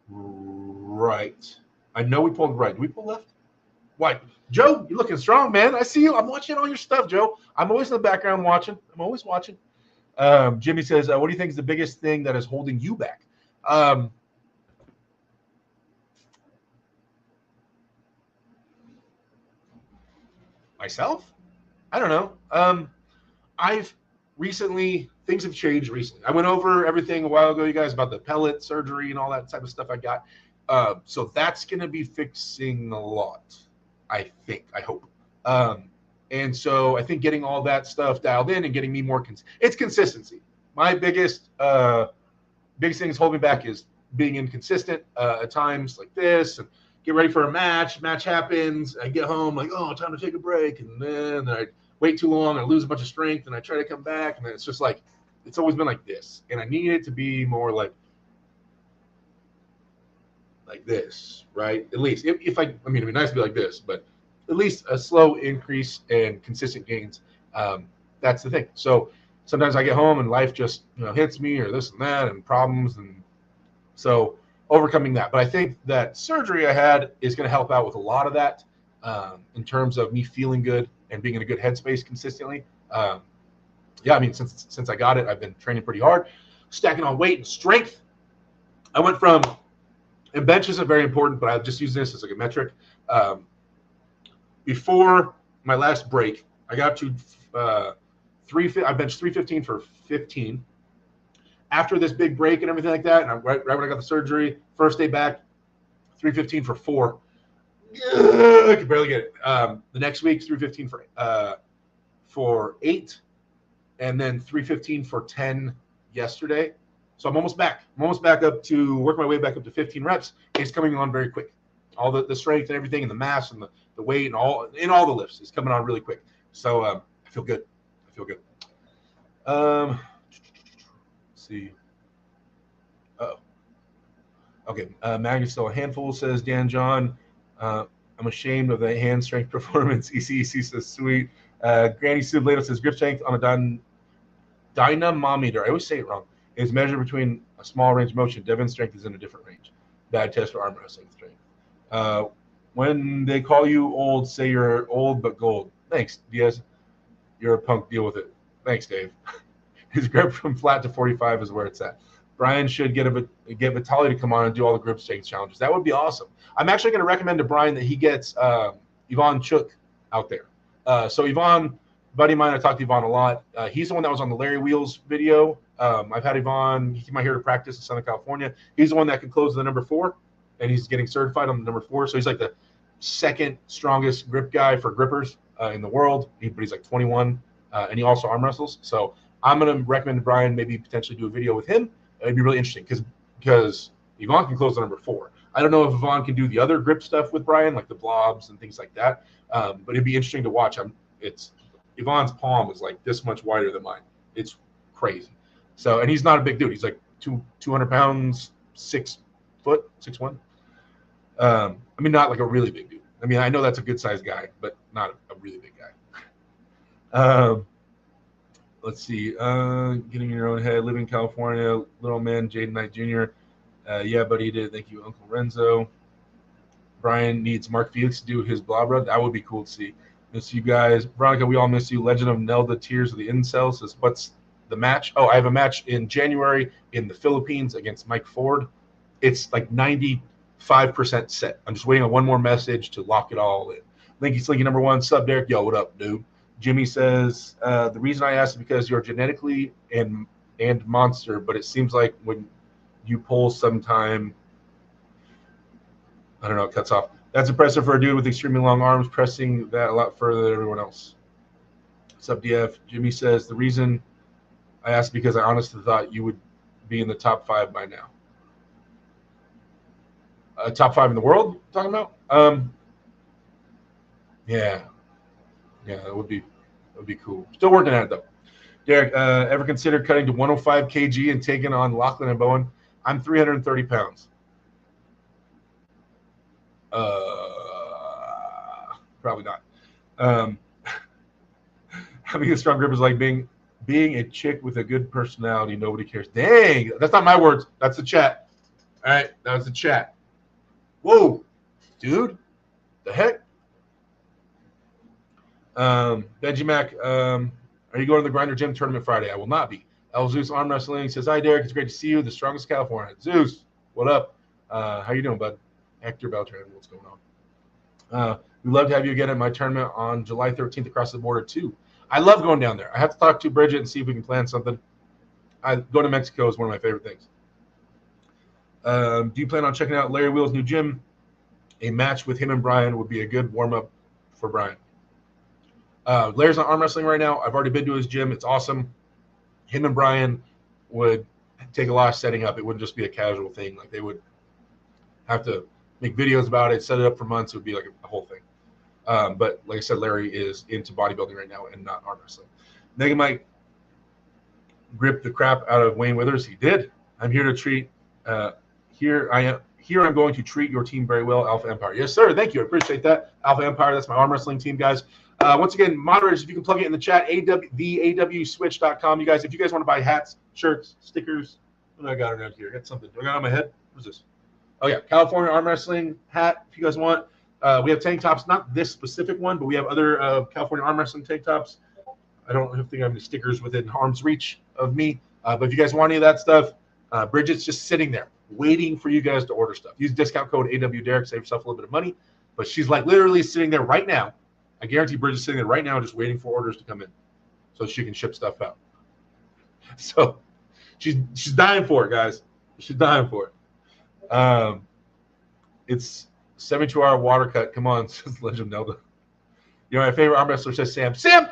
Right. I know we pulled right. Did we pull left? Why? Joe, you're looking strong, man. I see you. I'm watching all your stuff, Joe. I'm always in the background watching. I'm always watching. Jimmy says, what do you think is the biggest thing that is holding you back? Myself? I don't know. I've recently, things have changed recently. I went over everything a while ago, you guys, about the pellet surgery and all that type of stuff I got. So that's going to be fixing a lot, I think, I hope. And so I think getting all that stuff dialed in and getting me more, it's consistency. My biggest thing that's holding me back is being inconsistent at times like this, and get ready for a match. Match happens. I get home like, oh, time to take a break. And then I wait too long. I lose a bunch of strength, and I try to come back. And then it's just like, it's always been like this. And I need it to be more like this, right? At least if I mean, it'd be nice to be like this, but at least a slow increase and consistent gains. That's the thing. So sometimes I get home and life just hits me, or this and that, and problems, and so overcoming that. But I think that surgery I had is going to help out with a lot of that in terms of me feeling good and being in a good headspace consistently. Yeah, I mean, since I got it, I've been training pretty hard, stacking on weight and strength. I went from, and bench isn't very important, but I just use this as like a metric. Before my last break, I got to I benched 315 for 15. After this big break and everything like that, and right when I got the surgery, first day back, 315 for 4. I could barely get it. The next week, 315 for 8, and then 315 for 10 yesterday. So I'm almost back. I'm almost back up to work my way back up to 15 reps. It's coming on very quick. All the strength and everything, and the mass and the weight and all the lifts is coming on really quick. So I feel good. I feel good. Let's see. Okay. Magnus still a handful, says Dan John. I'm ashamed of the hand strength performance. ECEC says sweet. Granny Sublato says grip strength on a dynamometer. I always say it wrong. Is measured between a small range of motion. Devon's strength is in a different range. Bad test for arm wrestling strength. When they call you old, say you're old but gold. Thanks, Diaz. You're a punk. Deal with it. Thanks, Dave. His grip from flat to 45 is where it's at. Brian should get Vitaly to come on and do all the grip strength challenges. That would be awesome. I'm actually going to recommend to Brian that he gets Yvonne Chook out there. So Yvonne, buddy of mine, I talked to Yvonne a lot. He's the one that was on the Larry Wheels video. I've had Yvonne. He came out here to practice in Southern California. He's the one that can close the number 4, and he's getting certified on the number 4. So he's like the second strongest grip guy for grippers in the world. But he's like 21, and he also arm wrestles. So I'm going to recommend to Brian maybe potentially do a video with him. It'd be really interesting because Yvonne can close the number 4. I don't know if Yvonne can do the other grip stuff with Brian, like the blobs and things like that. But it'd be interesting to watch. Yvonne's palm is like this much wider than mine. It's crazy. So, and he's not a big dude. He's like 200 pounds, 6 foot, 6'1". I mean, not like a really big dude. I mean, I know that's a good sized guy, but not a really big guy. Let's see. Getting in your own head, living in California, little man, Jaden Knight Jr. Yeah, buddy, he did. Thank you, Uncle Renzo. Brian needs Mark Felix to do his blah blah. That would be cool to see. Miss you guys. Veronica, we all miss you. Legend of Nelda Tears of the Incels says, what's the match? Oh, I have a match in January in the Philippines against Mike Ford. It's like 95% set. I'm just waiting on one more message to lock it all in. Linky Slinky number 1, sub Derek. Yo, what up, dude? Jimmy says, the reason I asked is because you're genetically and monster, but it seems like when you pull sometime, I don't know, it cuts off. That's impressive for a dude with extremely long arms, pressing that a lot further than everyone else. What's up, DF? Jimmy says, the reason I asked because I honestly thought you would be in the top 5 by now. Top 5 in the world, talking about? Yeah, that would be cool. Still working at it though. Derek, ever considered cutting to 105 kg and taking on Lachlan and Bowen? I'm 330 pounds. Probably not. Having a strong grip is like being a chick with a good personality. Nobody cares. Dang, that's not my words. That's the chat. All right, that was the chat. Whoa, dude, the heck? Benji Mac, are you going to the Grinder Gym tournament Friday? I will not be. El Zeus Arm Wrestling says, hi, Derek. It's great to see you. The strongest California. Zeus, what up? How you doing, bud? Hector Beltran, what's going on? We'd love to have you again at my tournament on July 13th across the border, too. I love going down there. I have to talk to Bridget and see if we can plan something. Going to Mexico is one of my favorite things. Do you plan on checking out Larry Wheel's new gym? A match with him and Brian would be a good warm-up for Brian. Larry's on arm wrestling right now. I've already been to his gym. It's awesome. Him and Brian would take a lot of setting up. It wouldn't just be a casual thing. Like, they would have to make videos about it, set it up for months. It would be like a whole thing. But like I said, Larry is into bodybuilding right now and not arm wrestling. Mega Mike gripped the crap out of Wayne Withers. He did. I'm here to treat. Here I'm going to treat your team very well, Alpha Empire. Yes, sir. Thank you. I appreciate that. Alpha Empire. That's my arm wrestling team, guys. Once again, moderators, if you can plug it in the chat, theawswitch.com. You guys, if you guys want to buy hats, shirts, stickers, what do I got around here? I got something. Do I got on my head? What's this? Oh, yeah. California arm wrestling hat, if you guys want. We have tank tops, not this specific one, but we have other California arm wrestling tank tops. I don't think I have any stickers within arm's reach of me. But if you guys want any of that stuff, Bridget's just sitting there waiting for you guys to order stuff. Use discount code AWDerek, save yourself a little bit of money. But she's like literally sitting there right now. I guarantee Bridget's sitting there right now just waiting for orders to come in so she can ship stuff out. So she's dying for it, guys. She's dying for it. It's 72-hour water cut. Come on, says Legend Nelda. You're my favorite arm wrestler, says Sam. Sam,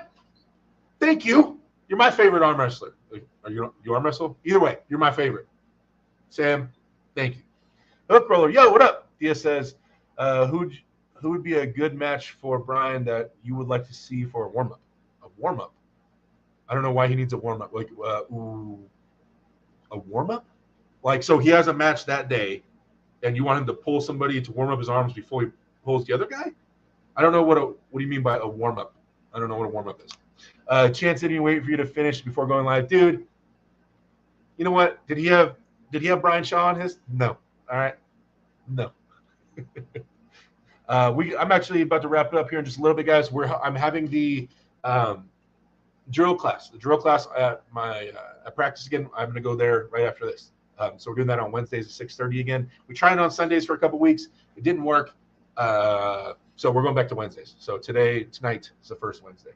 thank you. You're my favorite arm wrestler. Are you arm wrestle? Either way, you're my favorite. Sam, thank you. Hook Roller, yo, what up? Dia says, who would be a good match for Brian that you would like to see for a warm-up? A warm-up? I don't know why he needs a warm-up. Like, a warm-up? Like, so he has a match that day, and you want him to pull somebody to warm up his arms before he pulls the other guy? I don't know what do you mean by a warm-up? I don't know what a warm-up is. Chance didn't wait for you to finish before going live. Dude, you know what? Did he have Brian Shaw on his? No. All right. No. I'm actually about to wrap it up here in just a little bit, guys. I'm having the drill class. The drill class at my practice again. I'm going to go there right after this. So we're doing that on Wednesdays at 6:30 again. We tried it on Sundays for a couple weeks. It didn't work. So we're going back to Wednesdays. So tonight is the first Wednesday.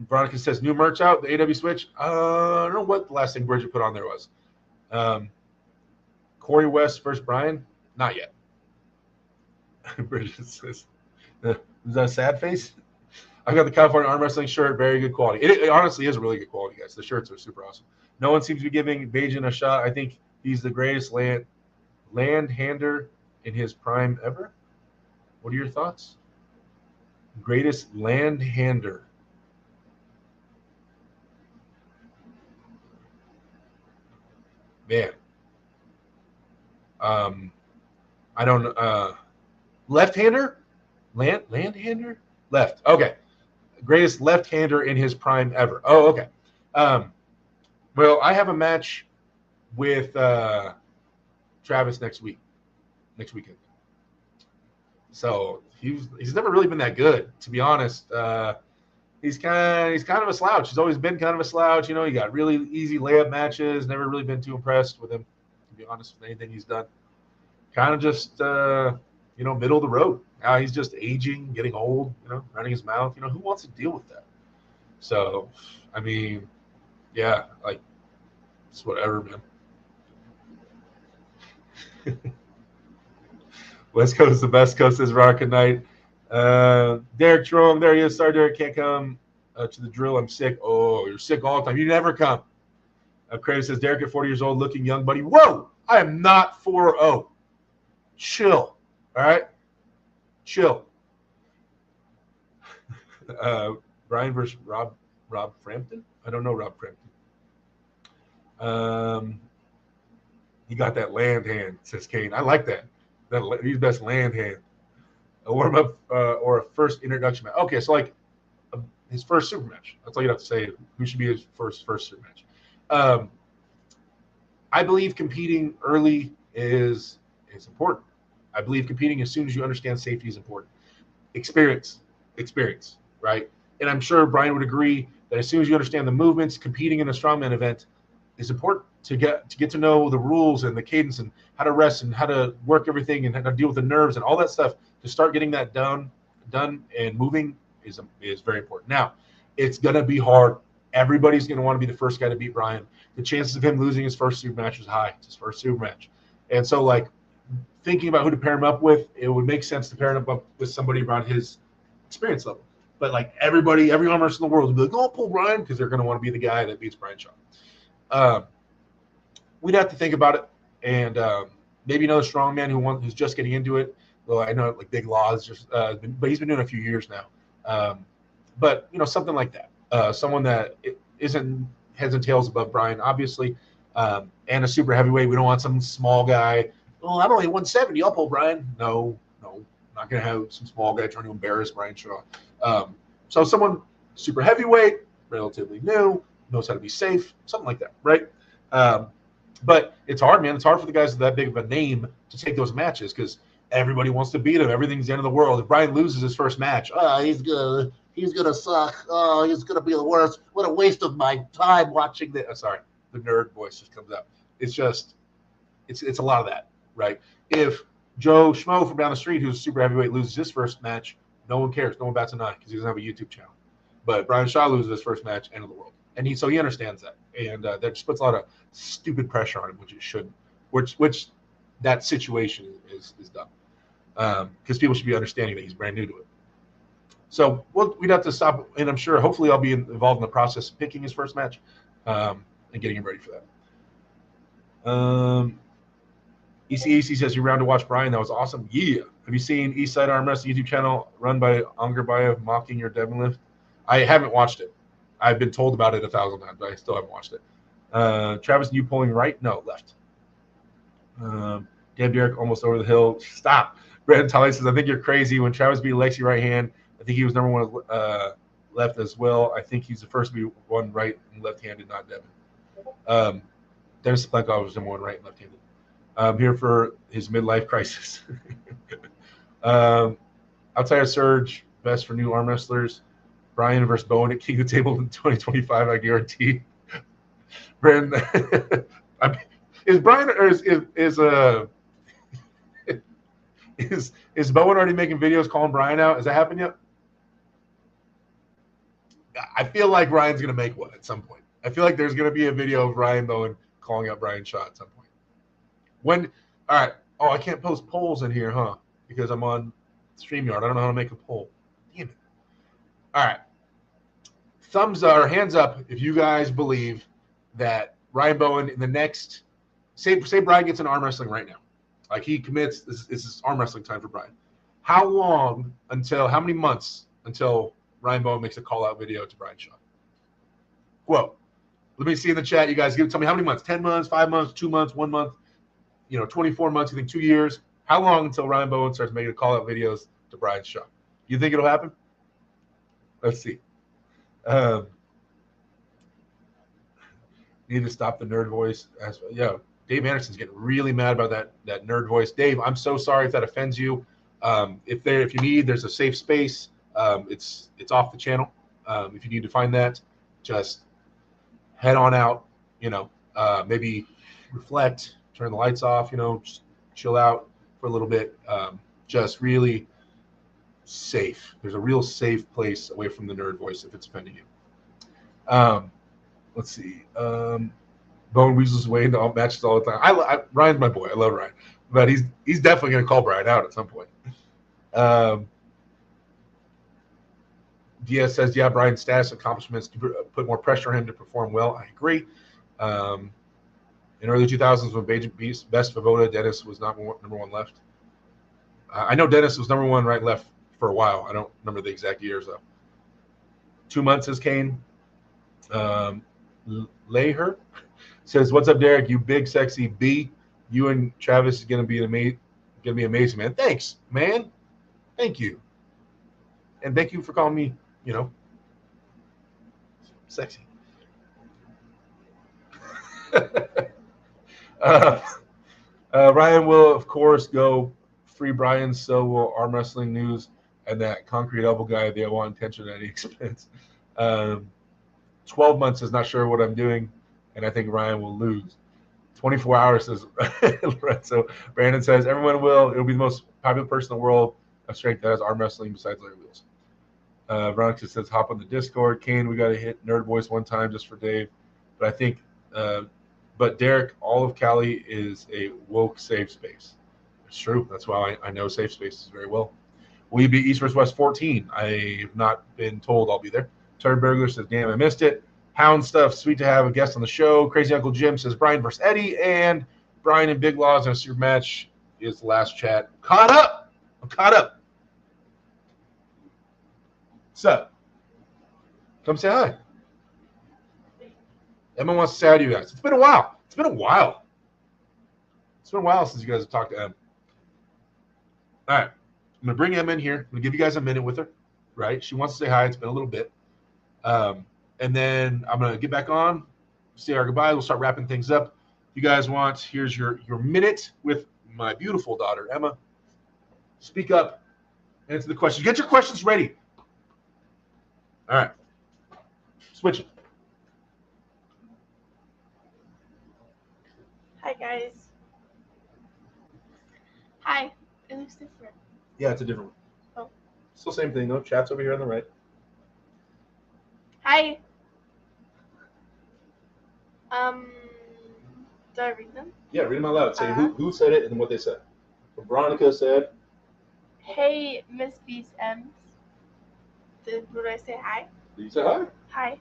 Veronica says, new merch out, the AW Switch. I don't know what the last thing Bridget put on there was. Corey West versus Brian? Not yet. Bridget says, is that a sad face? I got the California arm wrestling shirt, very good quality. It honestly is really good quality, guys. The shirts are super awesome. No one seems to be giving Bajan a shot. I think he's the greatest land-hander in his prime ever. What are your thoughts? Greatest land-hander. Man. I don't left-hander? Land-hander? Left. Okay. Greatest left-hander in his prime ever. Oh, okay. Well, I have a match with Travis next weekend. So he's never really been that good, to be honest. He's kind of a slouch. He's always been kind of a slouch. You know, he got really easy layup matches. Never really been too impressed with him, to be honest, with anything he's done. Kind of just middle of the road. Now he's just aging, getting old, running his mouth. Who wants to deal with that? So, I mean, yeah, like, it's whatever, man. West Coast is the best coast, is Rocket Knight. Derek Trong, there he is. Sorry, Derek can't come. to the drill. I'm sick. Oh, you're sick all the time. You never come. Craig says, Derek at 40 years old, looking young, buddy. Whoa, I am not 4-0. Chill. All right? Chill. Brian versus Rob Frampton? I don't know Rob Frampton. He got that land hand, says Kane. I like that. He's best land hand. A warm up or a first introduction match. Okay, so like his first super match. That's all you have to say. Who should be his first super match? I believe competing early is important. I believe competing as soon as you understand safety is important. Experience, right? And I'm sure Brian would agree that as soon as you understand the movements, competing in a strongman event is important to get to know the rules and the cadence and how to rest and how to work everything and how to deal with the nerves and all that stuff. To start getting that done and moving is very important. Now, it's gonna be hard. Everybody's gonna want to be the first guy to beat Brian. The chances of him losing his first super match is high. It's his first super match, and so like thinking about who to pair him up with, it would make sense to pair him up with somebody around his experience level. But like every arm wrestler in the world would be like, "Oh, pull Brian," because they're gonna want to be the guy that beats Brian Shaw. We'd have to think about it, and maybe another strongman who's just getting into it. Well, I know like Big Law is just, but he's been doing it a few years now. But something like that, someone that isn't heads and tails above Brian, obviously, and a super heavyweight. We don't want some small guy. Oh, I'm only 170. I'll pull Brian. No, not gonna have some small guy trying to embarrass Brian Shaw. So someone super heavyweight, relatively new, knows how to be safe, something like that, right? But it's hard, man. It's hard for the guys with that big of a name to take those matches because everybody wants to beat him. Everything's the end of the world. If Brian loses his first match, he's gonna suck. Oh, he's gonna be the worst. What a waste of my time watching the nerd voice just comes out. It's just, it's a lot of that, right? If Joe Schmo from down the street, who's super heavyweight, loses his first match, no one cares. No one bats an eye because he doesn't have a YouTube channel. But Brian Shaw loses his first match, end of the world. And he understands that. And that just puts a lot of stupid pressure on him, which it shouldn't, which that situation is dumb. Because people should be understanding that he's brand new to it. So we'd have to stop, and I'm sure, hopefully I'll be involved in the process of picking his first match and getting him ready for that. ECAC says, you're around to watch Brian. That was awesome. Yeah. Have you seen Eastside Arm Wrestling YouTube channel run by Angerbayev mocking your Devon lift? I haven't watched it. I've been told about it 1,000 times, but I still haven't watched it. Travis, you pulling right? No, left. Damn, Derek, almost over the hill. Stop. Brandon Tully says, I think you're crazy. When Travis beat Lexi right hand, I think he was number one left as well. I think he's the first to be one right and left-handed, not Devon. Dennis Plenkov was number one right and left-handed. Here for his midlife crisis. Outside of Surge, best for new arm wrestlers. Brian versus Bowen at King of the Table in 2025, I guarantee. Brandon, is Brian or is Bowen already making videos calling Brian out? Has that happened yet? I feel like Brian's gonna make one at some point. I feel like there's gonna be a video of Ryan Bowen calling out Brian Shaw at some point. All right. Oh, I can't post polls in here, huh? Because I'm on StreamYard. I don't know how to make a poll. Damn it. All right. Thumbs up or hands up if you guys believe that Ryan Bowen in the next, say Brian gets in arm wrestling right now. Like he commits, this is arm wrestling time for Brian. How many months until Ryan Bowen makes a call-out video to Brian Shaw? Quote. Let me see in the chat. You guys tell me how many months? 10 months, 5 months, 2 months, 1 month, 24 months, you think 2 years? How long until Ryan Bowen starts making call-out videos to Brian Shaw? You think it'll happen? Let's see. Need to stop the nerd voice. Yeah, Dave Anderson's getting really mad about that nerd voice. Dave, I'm so sorry if that offends you. If you need, there's a safe space. It's off the channel. If you need to find that, just head on out. Maybe reflect, turn the lights off. Just chill out for a little bit. Just really safe. There's a real safe place away from the nerd voice if it's offending you. Let's see. Bowen weasels away into all matches all the time. Ryan's my boy. I love Ryan, but he's definitely going to call Brian out at some point. Diaz says, yeah, Brian's status accomplishments put more pressure on him to perform well. I agree. In early 2000s, when Beijing beat Best Voda, Dennis was not number one left. I know Dennis was number one right left for a while. I don't remember the exact years, though. 2 months, says Kane. Laher says, what's up, Derek? You big, sexy B. You and Travis is going to be amazing, man. Thanks, man. Thank you. And thank you for calling me, sexy. Ryan will, of course, go free Brian. So will arm wrestling news and that concrete elbow guy. They want attention at any expense. 12 months is not sure what I'm doing, and I think Ryan will lose. 24 hours, says Lorenzo. Brandon says, everyone will. It'll be the most popular person in the world of strength that has arm wrestling besides Larry Wheels. Veronica says, hop on the Discord. Kane, we got to hit Nerd Voice one time just for Dave. But I think, but Derek, all of Cali is a woke safe space. It's true. That's why I know safe spaces very well. Will you be East vs. West 14? I have not been told I'll be there. Turd Burglar says, damn, I missed it. Hound Stuff, sweet to have a guest on the show. Crazy Uncle Jim says, Brian versus Eddie. And Brian and Big Laws in a super match is the last chat. Caught up. I'm caught up. So, come say hi. Emma wants to say hi to you guys. It's been a while. It's been a while since you guys have talked to Emma. All right. I'm going to bring Emma in here. I'm going to give you guys a minute with her, right? She wants to say hi. It's been a little bit. And then I'm going to get back on, say our goodbye. We'll start wrapping things up. If you guys want, here's your minute with my beautiful daughter, Emma. Speak up, answer the questions. Get your questions ready. All right. Switch it. Hi, guys. Hi. It looks different. Yeah, it's a different one. Oh. Still same thing, though. Chat's over here on the right. Hi. Do I read them? Yeah, read them out loud. Say who said it and what they said. So Veronica said, Hey, Miss Beast M's. Would I say hi? did you say hi? Hi.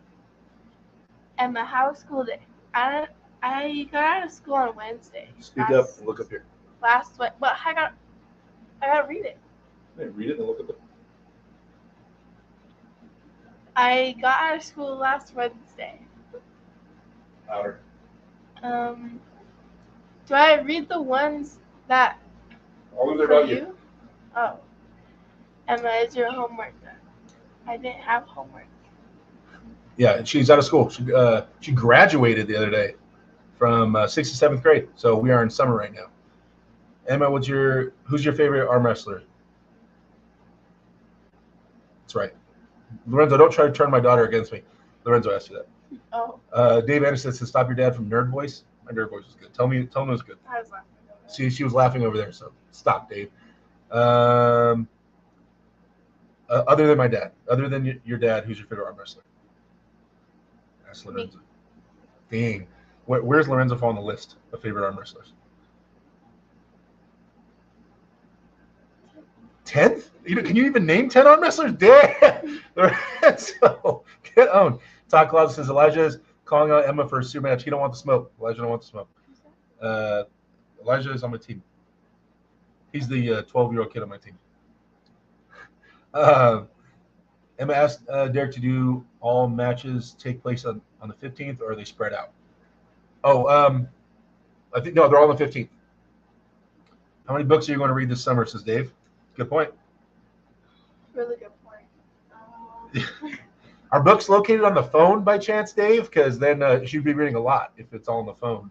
Emma, how was school day? I got out of school on Wednesday. Speak up and look up here. But I gotta read it. Hey, read it and look up there. I got out of school last Wednesday. Louder. Do I read the ones that All of them for about you. Oh. Emma, is your homework done? I didn't have homework. Yeah, she's out of school. She graduated the other day from 6th to 7th grade. So we are in summer right now. Emma, who's your favorite arm wrestler? That's right. Lorenzo, don't try to turn my daughter against me. Lorenzo asked you that. Oh. Dave Anderson says, stop your dad from Nerd Voice. My Nerd Voice was good. Tell me it was good. I was laughing. See, she was laughing over there, so stop, Dave. Other than my dad, other than your dad, who's your favorite arm wrestler? That's Lorenzo. Dang. Where's Lorenzo fall on the list of favorite arm wrestlers? 10th? Can you even name 10 arm wrestlers? Damn. Lorenzo, get on. Todd Claus says Elijah is calling out Emma for a super match. He don't want the smoke. Elijah don't want the smoke. Elijah is on my team. He's the 12-year-old kid on my team. Emma asked Derek to do all matches take place on the 15th, or are they spread out? I think, no, they're all on the 15th. How many books are you going to read this summer, says Dave? Good point. Really good point. Are books located on the phone by chance, Dave? Because then she'd be reading a lot if it's all on the phone.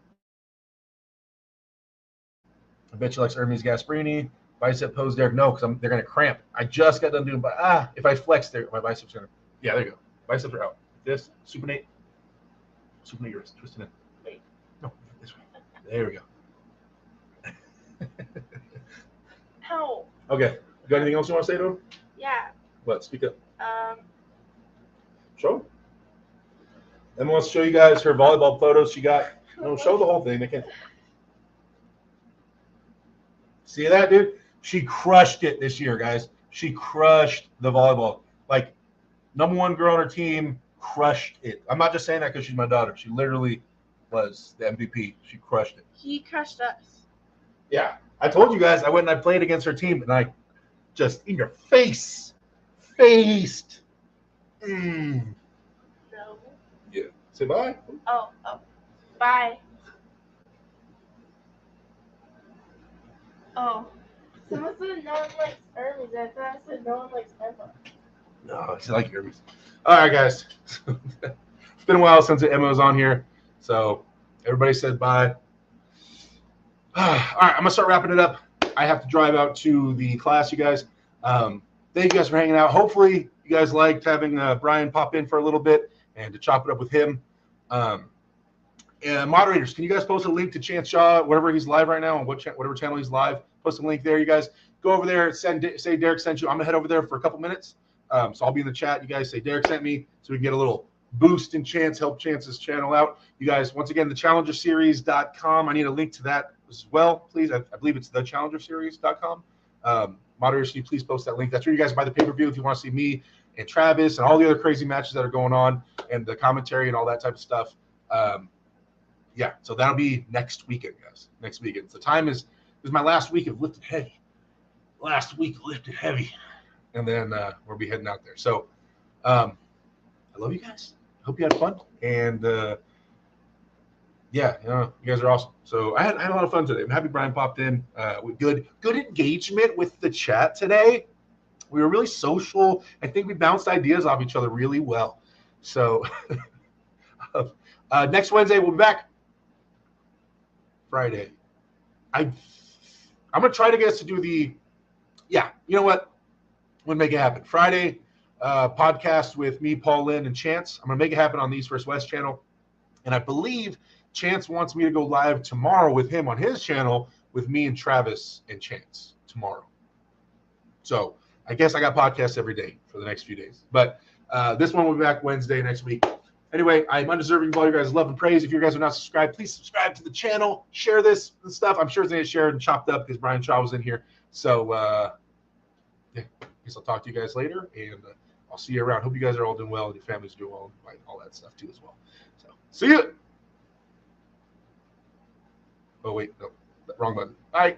I bet she likes Hermes Gasparini. Bicep pose, Derek. No, because they're going to cramp. I just got done doing, if I flex there, my biceps are going to, yeah, there you go. Biceps are out. This, supinate your wrist, twist it in. Wait. No, this way. There we go. Ow. Okay. You got anything else you want to say to him? Yeah. What? Speak up. Show. Emma wants to show you guys her volleyball photos she got. No, show the whole thing. They can't. See that, dude? She crushed it this year, guys. She crushed the volleyball. Like, #1 girl on her team, crushed it. I'm not just saying that because she's my daughter. She literally was the MVP. She crushed it. He crushed us. Yeah, I told you guys I went and I played against her team, and I just in your face, faced. Mm. No. Yeah. Say bye. Oh. Bye. Oh. Someone said no one likes Hermes. I thought I said no one likes Emma. No, she like Hermes. All right, guys. It's been a while since Emma was on here, so everybody said bye. All right, I'm gonna start wrapping it up. I have to drive out to the class, you guys. Thank you guys for hanging out. Hopefully, you guys liked having Brian pop in for a little bit and to chop it up with him. And moderators, can you guys post a link to Chance Shaw, wherever he's live right now, on whatever channel he's live? Post a link there, you guys. Go over there, say Derek sent you. I'm gonna head over there for a couple minutes. So I'll be in the chat. You guys say Derek sent me, so we can get a little boost in Chance, help Chance's channel out. You guys, once again, thechallengerseries.com. I need a link to that as well, please. I believe it's thechallengerseries.com. Moderators, can you please post that link? That's where you guys buy the pay-per-view if you want to see me and Travis and all the other crazy matches that are going on and the commentary and all that type of stuff. Yeah, so that'll be next weekend, guys. Next weekend. The time is my last week of lifted heavy. Last week lifted heavy, and then we'll be heading out there. So, I love you guys. Hope you had fun, and yeah, you guys are awesome. So I had a lot of fun today. I'm happy Brian popped in. With good engagement with the chat today. We were really social. I think we bounced ideas off each other really well. So next Wednesday we'll be back. Friday. I'm gonna try to get us to do the. Yeah, you know what? I'm gonna make it happen. Friday podcast with me, Paul Lynn, and Chance. I'm gonna make it happen on the East vs. West channel, and I believe Chance wants me to go live tomorrow with him on his channel with me and Travis and Chance tomorrow. So I guess I got podcasts every day for the next few days, but this one will be back Wednesday next week. Anyway, I'm undeserving of all your guys' love and praise. If you guys are not subscribed, please subscribe to the channel. Share this stuff. I'm sure it's going to get shared and chopped up because Brian Shaw was in here. So, yeah, I guess I'll talk to you guys later, and I'll see you around. Hope you guys are all doing well and your families are doing well and all that stuff too as well. So, see you. Oh, wait, no, wrong button. Bye.